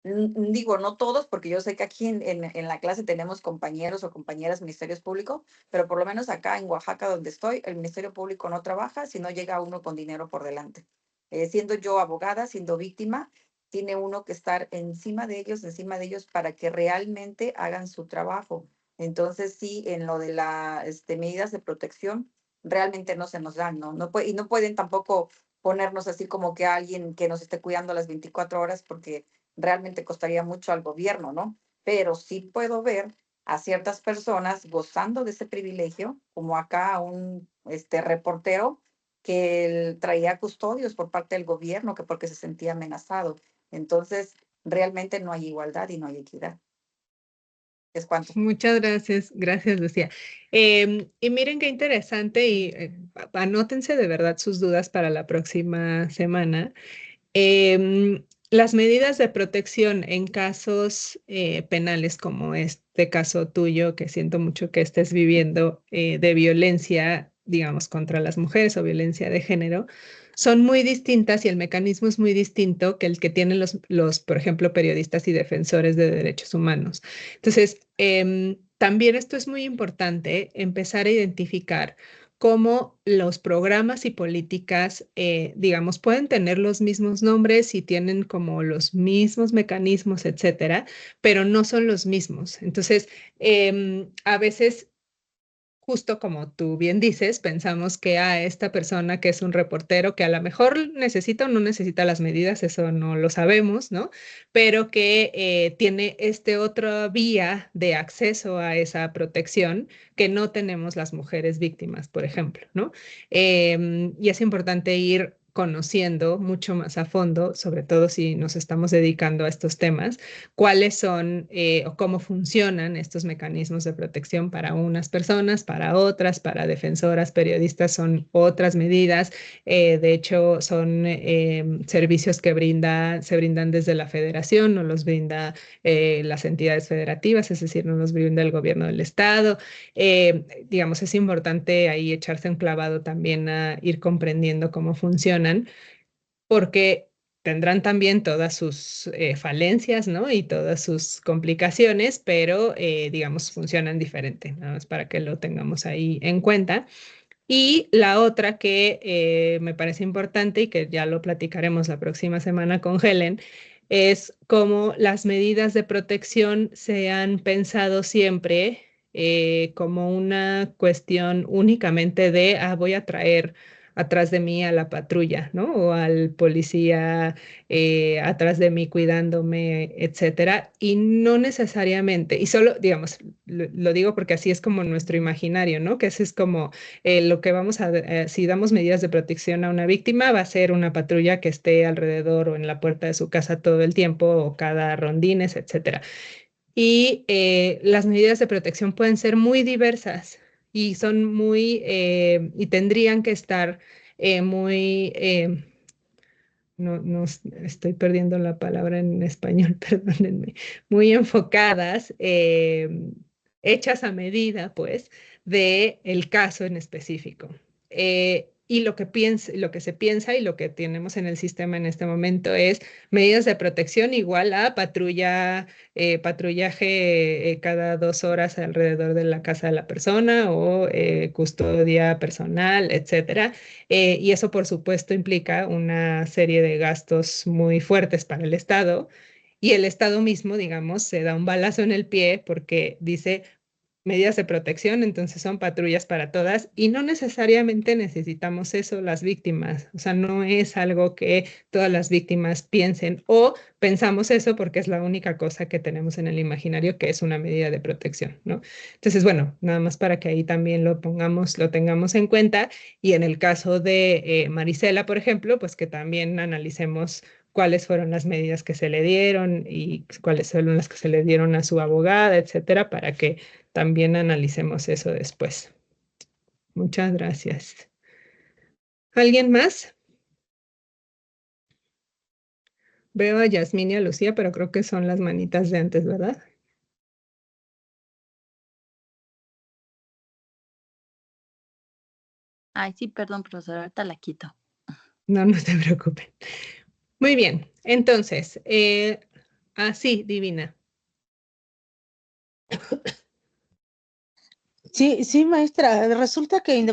digo, no todos, porque yo sé que aquí en la clase tenemos compañeros o compañeras ministerios públicos, pero por lo menos acá en Oaxaca, donde estoy, el Ministerio Público no trabaja si no llega uno con dinero por delante. Siendo yo abogada, siendo víctima, tiene uno que estar encima de ellos para que realmente hagan su trabajo. Entonces, sí, en lo de las medidas de protección, realmente no se nos dan, ¿no? Y no pueden tampoco ponernos así como que alguien que nos esté cuidando las 24 horas, porque realmente costaría mucho al gobierno, ¿no? Pero sí puedo ver a ciertas personas gozando de ese privilegio, como acá un reportero que él traía custodios por parte del gobierno, que porque se sentía amenazado. Entonces, realmente no hay igualdad y no hay equidad. Es cuanto. Muchas gracias Lucía. Y miren qué interesante y anótense de verdad sus dudas para la próxima semana. Las medidas de protección en casos penales como este caso tuyo, que siento mucho que estés viviendo de violencia, digamos, contra las mujeres o violencia de género, son muy distintas y el mecanismo es muy distinto que el que tienen por ejemplo, periodistas y defensores de derechos humanos. Entonces, también esto es muy importante, empezar a identificar cómo los programas y políticas, digamos, pueden tener los mismos nombres y tienen como los mismos mecanismos, etcétera, pero no son los mismos. Entonces, a veces, justo como tú bien dices, pensamos que esta persona que es un reportero, que a lo mejor necesita o no necesita las medidas, eso no lo sabemos, ¿no? Pero que tiene otra vía de acceso a esa protección que no tenemos las mujeres víctimas, por ejemplo, ¿no? Y es importante ir conociendo mucho más a fondo, sobre todo si nos estamos dedicando a estos temas, cuáles son o cómo funcionan estos mecanismos de protección para unas personas, para otras, para defensoras, periodistas son otras medidas. De hecho, son servicios que se brindan desde la federación, no los brinda las entidades federativas, es decir, no los brinda el gobierno del estado. Digamos, es importante ahí echarse un clavado también a ir comprendiendo cómo funcionan, porque tendrán también todas sus falencias, ¿no? Y todas sus complicaciones, pero digamos, funcionan diferente, nada más para que lo tengamos ahí en cuenta. Y la otra que me parece importante y que ya lo platicaremos la próxima semana con Helen, es cómo las medidas de protección se han pensado siempre como una cuestión únicamente de, voy a traer atrás de mí a la patrulla, ¿no? O al policía atrás de mí cuidándome, etcétera. Y no necesariamente, y solo, digamos, lo digo porque así es como nuestro imaginario, ¿no? Que ese es como lo que si damos medidas de protección a una víctima, va a ser una patrulla que esté alrededor o en la puerta de su casa todo el tiempo o cada rondines, etcétera. Y las medidas de protección pueden ser muy diversas y son y tendrían que estar muy, no estoy perdiendo la palabra en español, perdónenme, muy enfocadas, hechas a medida, pues, de el caso en específico. Y lo que se piensa y lo que tenemos en el sistema en este momento es medidas de protección igual a patrullaje cada 2 horas alrededor de la casa de la persona o custodia personal, etcétera. Y eso, por supuesto, implica una serie de gastos muy fuertes para el Estado. Y el Estado mismo, digamos, se da un balazo en el pie porque dice medidas de protección, entonces son patrullas para todas y no necesariamente necesitamos eso las víctimas. O sea, no es algo que todas las víctimas piensen o pensamos eso porque es la única cosa que tenemos en el imaginario que es una medida de protección, ¿no? Entonces, bueno, nada más para que ahí también lo tengamos en cuenta. Y en el caso de Marisela, por ejemplo, pues que también analicemos cuáles fueron las medidas que se le dieron y cuáles fueron las que se le dieron a su abogada, etcétera, para que también analicemos eso después. Muchas gracias. ¿Alguien más? Veo a Yasmín y a Lucía, pero creo que son las manitas de antes, ¿verdad? Ay, sí, perdón, profesora, ahorita la quito. No se preocupen. Muy bien, entonces, sí, Divina. Sí, maestra, resulta que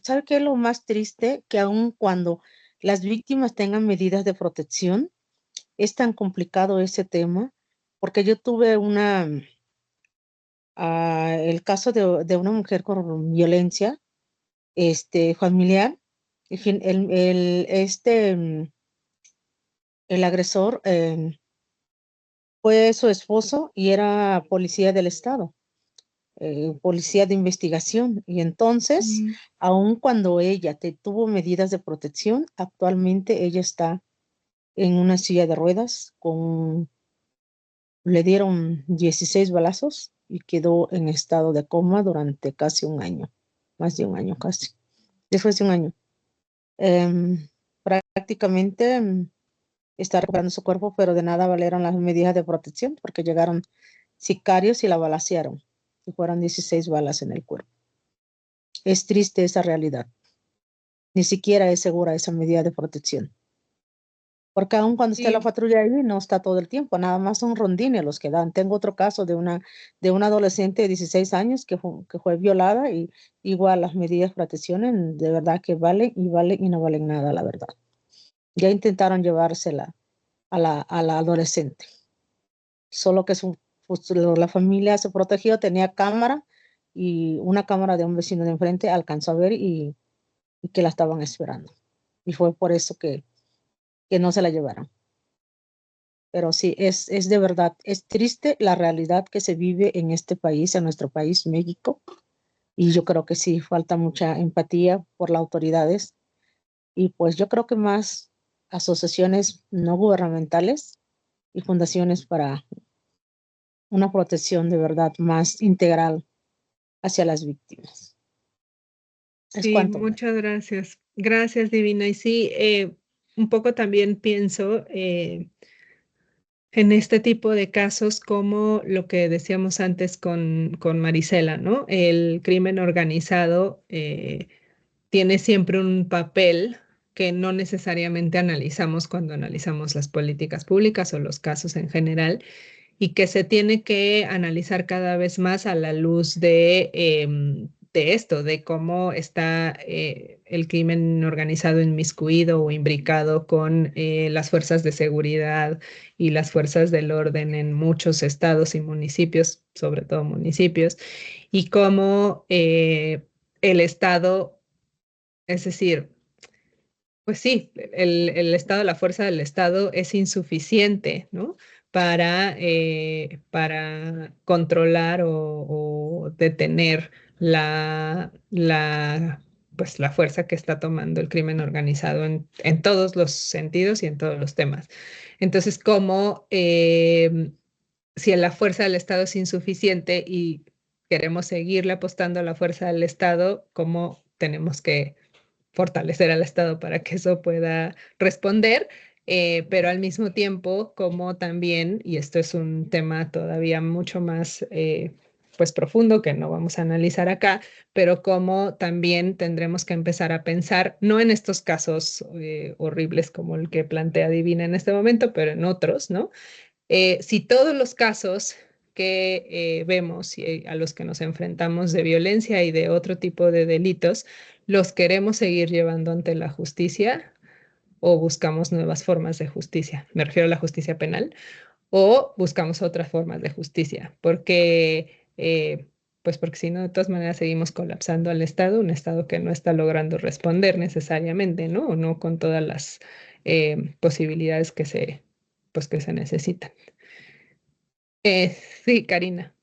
¿sabe qué es lo más triste? Que aun cuando las víctimas tengan medidas de protección, es tan complicado ese tema, porque yo tuve el caso de una mujer con violencia familiar, el agresor fue su esposo y era policía del estado. Policía de investigación. Y entonces, aun cuando ella tuvo medidas de protección, actualmente ella está en una silla de ruedas con le dieron 16 balazos y quedó en estado de coma durante casi un año, más de un año casi, después de un año. Prácticamente está recuperando su cuerpo, pero de nada valieron las medidas de protección porque llegaron sicarios y la balacearon y fueron 16 balas en el cuerpo. Es triste esa realidad. Ni siquiera es segura esa medida de protección. Porque aun cuando esté la Sí, patrulla ahí, no está todo el tiempo, nada más son rondines los que dan. Tengo otro caso de una adolescente de 16 años que fue violada y igual las medidas de protección de verdad que valen y no valen nada, la verdad. Ya intentaron llevársela a la adolescente, solo que la familia se protegió, tenía cámara y una cámara de un vecino de enfrente alcanzó a ver y que la estaban esperando. Y fue por eso que no se la llevaron. Pero sí, es de verdad, es triste la realidad que se vive en este país, en nuestro país, México. Y yo creo que sí, falta mucha empatía por las autoridades. Y pues yo creo que más asociaciones no gubernamentales y fundaciones para una protección de verdad más integral hacia las víctimas. Es sí, cuanto. muchas gracias. Gracias, Divina. Y sí, un poco también pienso en este tipo de casos como lo que decíamos antes con Marisela, ¿no? El crimen organizado tiene siempre un papel que no necesariamente analizamos cuando analizamos las políticas públicas o los casos en general, y que se tiene que analizar cada vez más a la luz de esto, de cómo está el crimen organizado inmiscuido o imbricado con las fuerzas de seguridad y las fuerzas del orden en muchos estados y municipios, sobre todo municipios, y cómo el Estado, es decir, pues sí, el Estado, la fuerza del Estado es insuficiente, ¿no? Para controlar o detener pues la fuerza que está tomando el crimen organizado en todos los sentidos y en todos los temas. Entonces, como si la fuerza del Estado es insuficiente y queremos seguirle apostando a la fuerza del Estado, ¿cómo tenemos que fortalecer al Estado para que eso pueda responder? Pero al mismo tiempo, como también, y esto es un tema todavía mucho más pues profundo que no vamos a analizar acá, pero como también tendremos que empezar a pensar, no en estos casos horribles como el que plantea Divina en este momento, pero en otros, ¿no? Si todos los casos que vemos y a los que nos enfrentamos de violencia y de otro tipo de delitos, los queremos seguir llevando ante la justicia o buscamos nuevas formas de justicia. Me refiero a la justicia penal o buscamos otras formas de justicia, pues porque si no, de todas maneras seguimos colapsando al Estado, un Estado que no está logrando responder necesariamente, ¿no? O no con todas las posibilidades pues que se necesitan. Sí, Karina.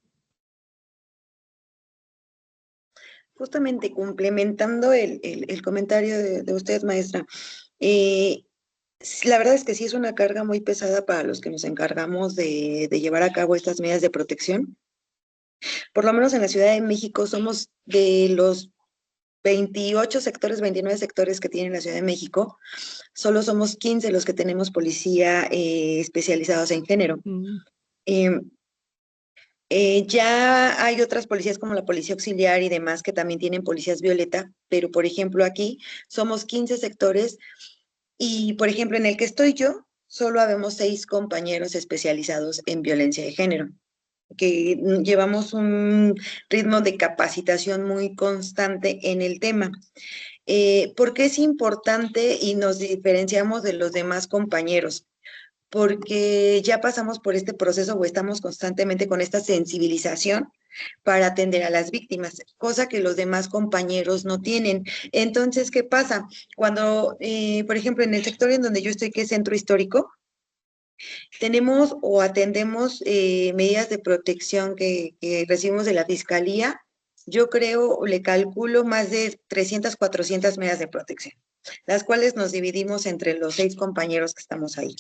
Justamente complementando el comentario de usted, maestra, la verdad es que sí es una carga muy pesada para los que nos encargamos de llevar a cabo estas medidas de protección. Por lo menos en la Ciudad de México somos de los 28 sectores, 29 sectores que tiene la Ciudad de México, solo somos 15 los que tenemos policía especializados en género. Eh, ya hay otras policías como la Policía Auxiliar y demás que también tienen policías violeta, pero por ejemplo aquí somos 15 sectores y por ejemplo en el que estoy yo, solo habemos 6 compañeros especializados en violencia de género, que llevamos un ritmo de capacitación muy constante en el tema. ¿Por qué es importante y nos diferenciamos de los demás compañeros? Porque ya pasamos por este proceso o estamos constantemente con esta sensibilización para atender a las víctimas, cosa que los demás compañeros no tienen. Entonces, ¿qué pasa? Cuando, por ejemplo, en el sector en donde yo estoy, que es centro histórico, tenemos o atendemos medidas de protección que recibimos de la Fiscalía. Yo creo, le calculo más de 300, 400 medidas de protección, las cuales nos dividimos entre los 6 compañeros que estamos ahí,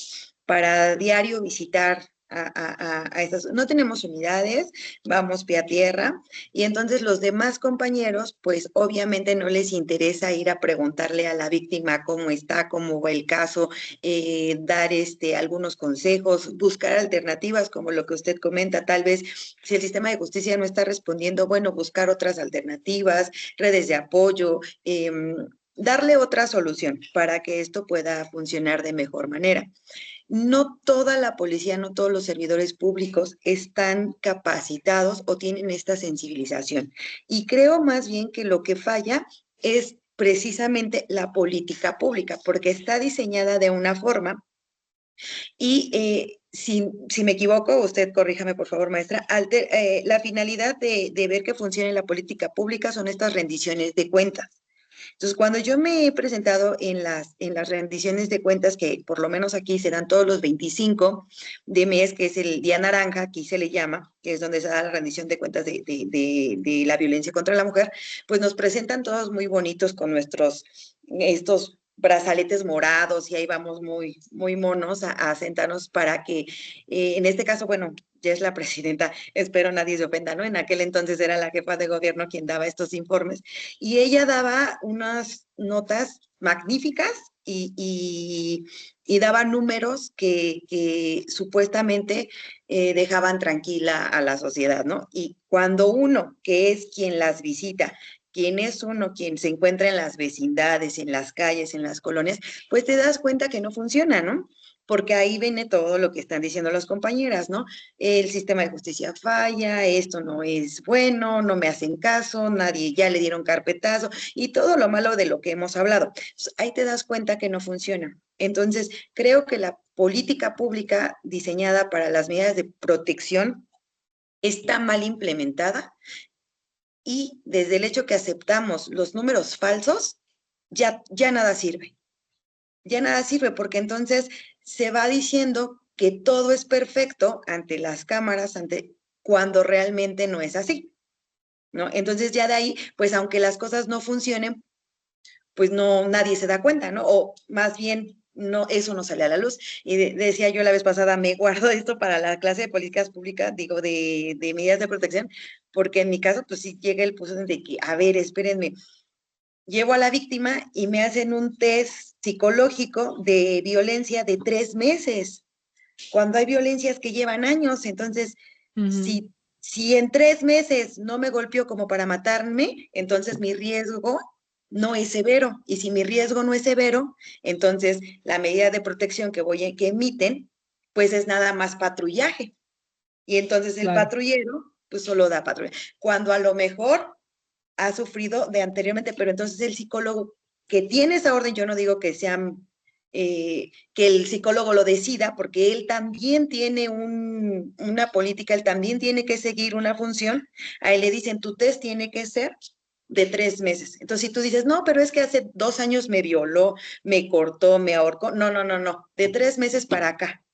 para diario visitar a estas, no tenemos unidades, vamos pie a tierra, y entonces los demás compañeros, pues obviamente no les interesa ir a preguntarle a la víctima cómo está, cómo va el caso, dar algunos consejos, buscar alternativas, como lo que usted comenta, tal vez si el sistema de justicia no está respondiendo, bueno, buscar otras alternativas, redes de apoyo, darle otra solución para que esto pueda funcionar de mejor manera. No toda la policía, no todos los servidores públicos están capacitados o tienen esta sensibilización. Y creo más bien que lo que falla es precisamente la política pública, porque está diseñada de una forma y si me equivoco, usted corríjame por favor, maestra, la finalidad de ver que funcione la política pública son estas rendiciones de cuentas. Entonces, cuando yo me he presentado en las rendiciones de cuentas, que por lo menos aquí se dan todos los 25 de mes, que es el día naranja, aquí se le llama, que es donde se da la rendición de cuentas de la violencia contra la mujer, pues nos presentan todos muy bonitos con estos brazaletes morados y ahí vamos muy, muy monos a sentarnos para que, en este caso, bueno, ya es la presidenta, espero nadie se ofenda, ¿no? En aquel entonces era la jefa de gobierno quien daba estos informes y ella daba unas notas magníficas y daba números que supuestamente dejaban tranquila a la sociedad, ¿no? Y cuando uno, que es quien las visita, quien es uno, quien se encuentra en las vecindades, en las calles, en las colonias, pues te das cuenta que no funciona, ¿no? Porque ahí viene todo lo que están diciendo las compañeras, ¿no? El sistema de justicia falla, esto no es bueno, no me hacen caso, nadie ya le dieron carpetazo y todo lo malo de lo que hemos hablado. Entonces, ahí te das cuenta que no funciona. Entonces, creo que la política pública diseñada para las medidas de protección está mal implementada y desde el hecho que aceptamos los números falsos, ya nada sirve. Ya nada sirve porque entonces se va diciendo que todo es perfecto ante las cámaras, cuando realmente no es así, ¿no? Entonces ya de ahí, pues aunque las cosas no funcionen, pues no, nadie se da cuenta, ¿no? O más bien, no, eso no sale a la luz. Y decía yo la vez pasada, me guardo esto para la clase de políticas públicas, digo, de medidas de protección, porque en mi caso, pues sí llega el punto de que, a ver, espérenme, llevo a la víctima y me hacen un test psicológico de violencia de 3 meses, cuando hay violencias que llevan años. Entonces, si en 3 meses no me golpeó como para matarme, entonces mi riesgo no es severo. Y si mi riesgo no es severo, entonces la medida de protección que emiten, pues es nada más patrullaje. Y entonces el patrullero, pues solo da patrullaje. Cuando a lo mejor ha sufrido de anteriormente, pero entonces el psicólogo que tiene esa orden, yo no digo que que el psicólogo lo decida, porque él también tiene una política, él también tiene que seguir una función, a él le dicen, tu test tiene que ser de 3 meses. Entonces, si tú dices, no, pero es que hace 2 años me violó, me cortó, me ahorcó, no, de 3 meses para acá.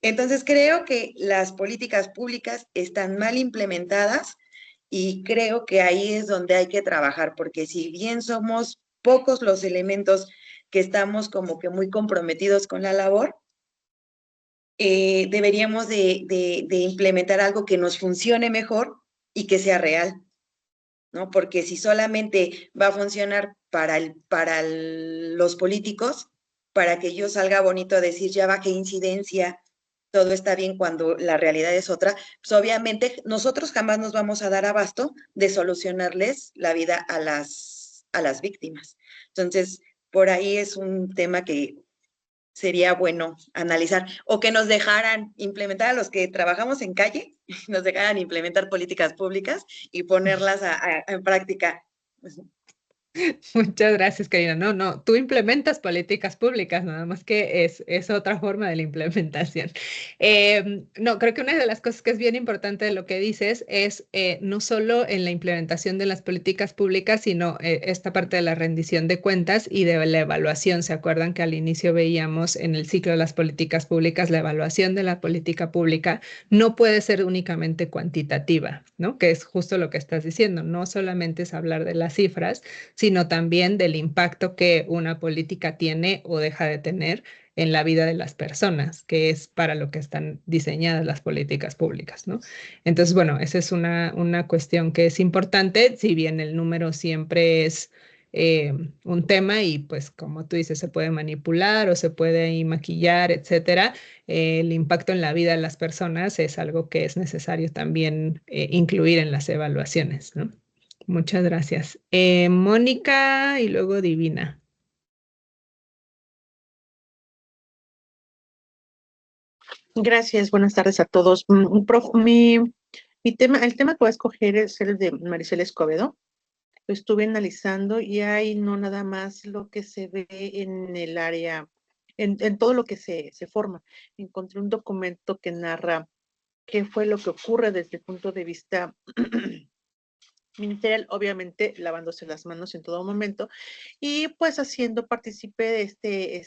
Entonces, creo que las políticas públicas están mal implementadas y creo que ahí es donde hay que trabajar, porque si bien somos pocos los elementos que estamos como que muy comprometidos con la labor, deberíamos de implementar algo que nos funcione mejor y que sea real, ¿no? Porque si solamente va a funcionar para los políticos, para que yo salga bonito a decir ya bajé incidencia, todo está bien cuando la realidad es otra, pues obviamente nosotros jamás nos vamos a dar abasto de solucionarles la vida a las víctimas. Entonces, por ahí es un tema que sería bueno analizar, o que nos dejaran implementar a los que trabajamos en calle, nos dejaran implementar políticas públicas y ponerlas en práctica. Muchas gracias, Karina. No, tú implementas políticas públicas, nada más que es otra forma de la implementación. No, creo que una de las cosas que es bien importante de lo que dices es no solo en la implementación de las políticas públicas, sino esta parte de la rendición de cuentas y de la evaluación. ¿Se acuerdan que al inicio veíamos en el ciclo de las políticas públicas la evaluación de la política pública no puede ser únicamente cuantitativa, ¿no? Que es justo lo que estás diciendo. No solamente es hablar de las cifras, sino también del impacto que una política tiene o deja de tener en la vida de las personas, que es para lo que están diseñadas las políticas públicas, ¿no? Entonces, bueno, esa es una cuestión que es importante, si bien el número siempre es un tema y pues como tú dices, se puede manipular o se puede ahí maquillar, etcétera. El impacto en la vida de las personas es algo que es necesario también incluir en las evaluaciones, ¿no? Muchas gracias. Mónica y luego Divina. Gracias, buenas tardes a todos. El tema que voy a escoger es el de Maricela Escobedo. Lo estuve analizando y hay no nada más lo que se ve en el área, en todo lo que se forma. Encontré un documento que narra qué fue lo que ocurre desde el punto de vista ministerial, obviamente lavándose las manos en todo momento y pues haciendo partícipe de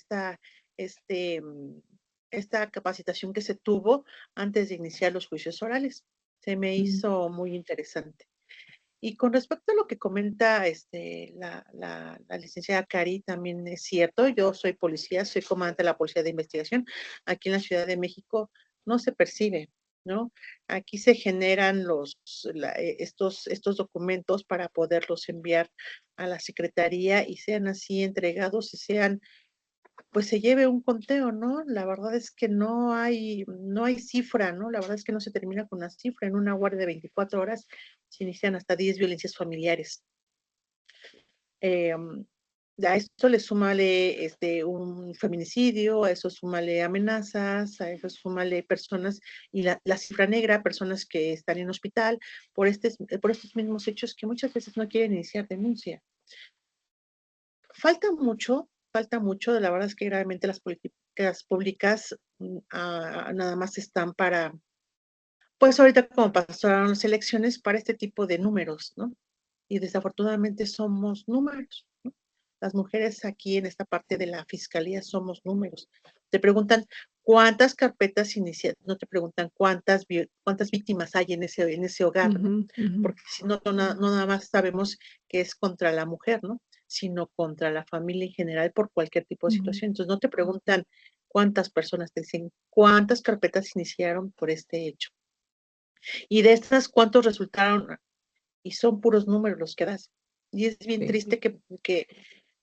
esta capacitación que se tuvo antes de iniciar los juicios orales. Se me hizo muy interesante. Y con respecto a lo que comenta la licenciada Cari, también es cierto, yo soy policía, soy comandante de la Policía de Investigación. Aquí en la Ciudad de México no se percibe, ¿no? Aquí se generan estos documentos para poderlos enviar a la Secretaría y sean así entregados y pues se lleve un conteo, ¿no? La verdad es que no hay cifra, ¿no? La verdad es que no se termina con una cifra. En una guardia de 24 horas se inician hasta 10 violencias familiares. A esto le súmale un feminicidio, a eso súmale amenazas, a eso súmale personas, y la cifra negra, personas que están en hospital por estos mismos hechos que muchas veces no quieren iniciar denuncia. Falta mucho, la verdad es que gravemente las políticas públicas nada más están para, pues ahorita como pasaron las elecciones, para este tipo de números, ¿no? Y desafortunadamente somos números, ¿no? Las mujeres aquí en esta parte de la fiscalía somos números. Te preguntan cuántas carpetas iniciadas, no te preguntan cuántas víctimas hay en ese hogar, ¿no? Porque si no, no nada más sabemos que es contra la mujer, ¿no? Sino contra la familia en general por cualquier tipo de situación. Entonces no te preguntan cuántas personas, te dicen cuántas carpetas iniciaron por este hecho. Y de estas, cuántos resultaron, y son puros números los que das. Y es bien triste que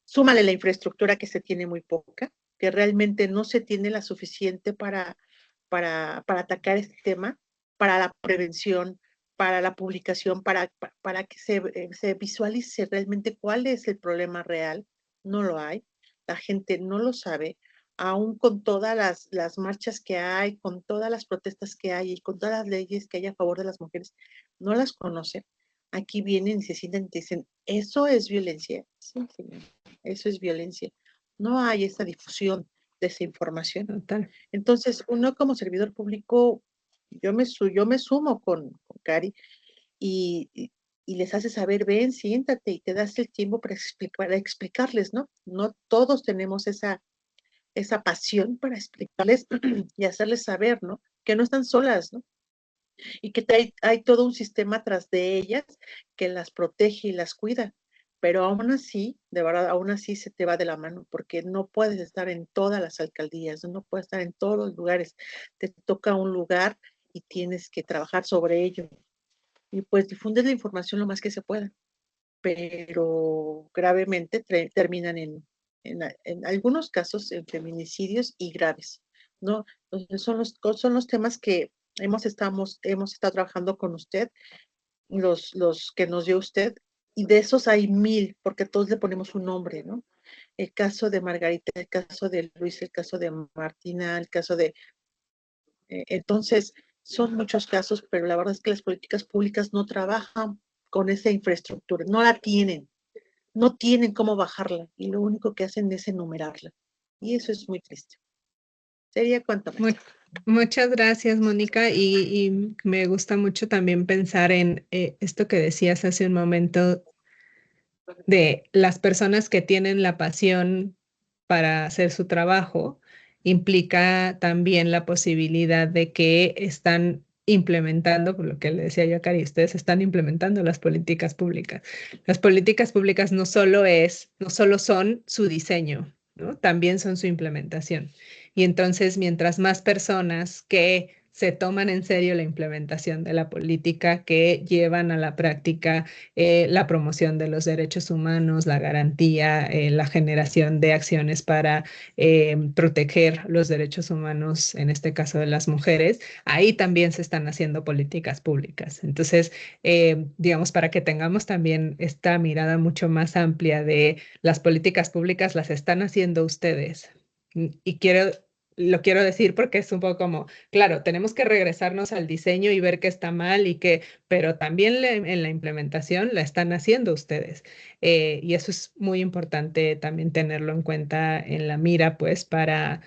súmale la infraestructura que se tiene muy poca, que realmente no se tiene la suficiente para atacar este tema, para la prevención, para la publicación, para que se visualice realmente cuál es el problema real. No lo hay, la gente no lo sabe, aún con todas las marchas que hay, con todas las protestas que hay y con todas las leyes que hay a favor de las mujeres, no las conocen. Aquí vienen y se sienten y dicen, ¿eso es violencia? Sí, señor, eso es violencia. No hay esa difusión de esa información. Total. Entonces, uno como servidor público, yo me sumo con Cari y les hace saber, ven, siéntate y te das el tiempo para explicarles, ¿no? No todos tenemos esa pasión para explicarles y hacerles saber, ¿no? Que no están solas, ¿no? Y que hay todo un sistema tras de ellas que las protege y las cuida. Pero aún así, de verdad, aún así se te va de la mano, porque no puedes estar en todas las alcaldías, no puedes estar en todos los lugares. Te toca un lugar y tienes que trabajar sobre ello. Y pues difundes la información lo más que se pueda, pero gravemente terminan en algunos casos en feminicidios y graves, ¿no? Entonces son los temas que hemos estado trabajando con usted, los que nos dio usted, y de esos hay 1000, porque todos le ponemos un nombre, ¿no? El caso de Margarita, el caso de Luis, el caso de Martina, el caso de... entonces, son muchos casos, pero la verdad es que las políticas públicas no trabajan con esa infraestructura, no la tienen, no tienen cómo bajarla, y lo único que hacen es enumerarla. Y eso es muy triste. Sería cuanto más. Muchas gracias, Mónica, y me gusta mucho también pensar en esto que decías hace un momento de las personas que tienen la pasión para hacer su trabajo, implica también la posibilidad de que están implementando, por lo que le decía yo a Cari, ustedes están implementando las políticas públicas. Las políticas públicas no solo son su diseño, ¿no? También son su implementación. Y entonces, mientras más personas que se toman en serio la implementación de la política, que llevan a la práctica la promoción de los derechos humanos, la garantía, la generación de acciones para proteger los derechos humanos, en este caso de las mujeres, ahí también se están haciendo políticas públicas. Entonces, digamos, para que tengamos también esta mirada mucho más amplia de las políticas públicas, las están haciendo ustedes. Y lo quiero decir porque es un poco como, claro, tenemos que regresarnos al diseño y ver qué está mal pero también en la implementación la están haciendo ustedes. Y eso es muy importante también tenerlo en cuenta en la mira, pues, para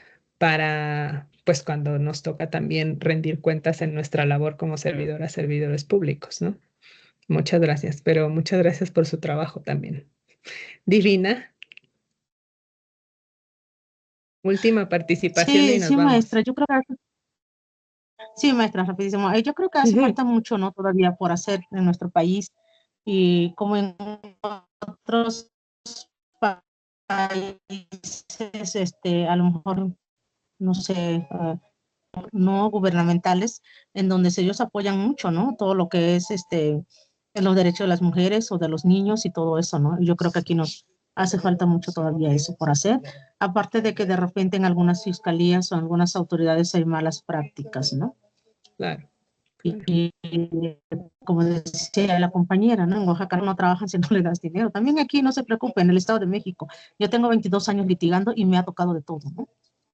pues, cuando nos toca también rendir cuentas en nuestra labor como servidores públicos, ¿no? Muchas gracias, pero muchas gracias por su trabajo también. Divina. Última participación y nos Sí, vamos. maestra, yo creo que sí, maestra, rapidísimo. Yo creo que hace falta mucho, ¿no? Todavía por hacer en nuestro país y como en otros países, a lo mejor, no sé, no gubernamentales, en donde ellos apoyan mucho, ¿no? Todo lo que es, en los derechos de las mujeres o de los niños y todo eso, ¿no? Y yo creo que aquí nos hace falta mucho todavía eso por hacer, aparte de que de repente en algunas fiscalías o en algunas autoridades hay malas prácticas, ¿no? Claro. Y como decía la compañera, ¿no? En Oaxaca no trabajan si no le das dinero. También aquí no se preocupe, en el Estado de México. Yo tengo 22 años litigando y me ha tocado de todo, ¿no?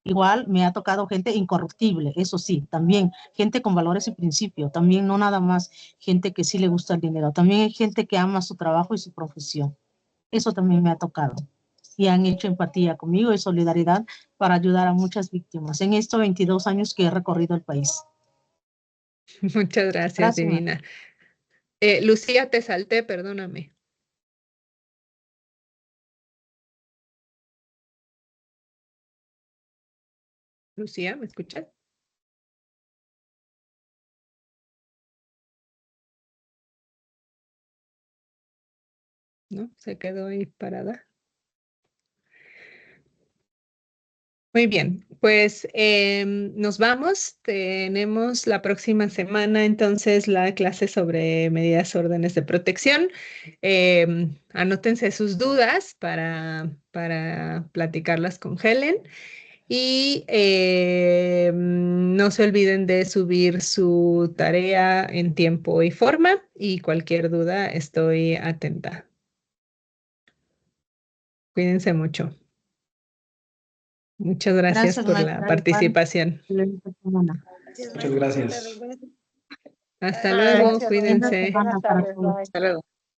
Igual me ha tocado gente incorruptible, eso sí, también gente con valores y principios, también no nada más gente que sí le gusta el dinero, también hay gente que ama su trabajo y su profesión. Eso también me ha tocado. Y han hecho empatía conmigo y solidaridad para ayudar a muchas víctimas en estos 22 años que he recorrido el país. Muchas gracias, Gracias, Divina. Lucía, te salté, perdóname. Lucía, ¿me escuchas? ¿No? Se quedó ahí parada. Muy bien, pues nos vamos. Tenemos la próxima semana entonces la clase sobre medidas, órdenes de protección. Anótense sus dudas para platicarlas con Helen. Y no se olviden de subir su tarea en tiempo y forma. Y cualquier duda, estoy atenta. Cuídense mucho. Muchas gracias por la participación. Muchas gracias. Hasta luego, Gracias, cuídense. buenas tardes. Bye. Hasta luego.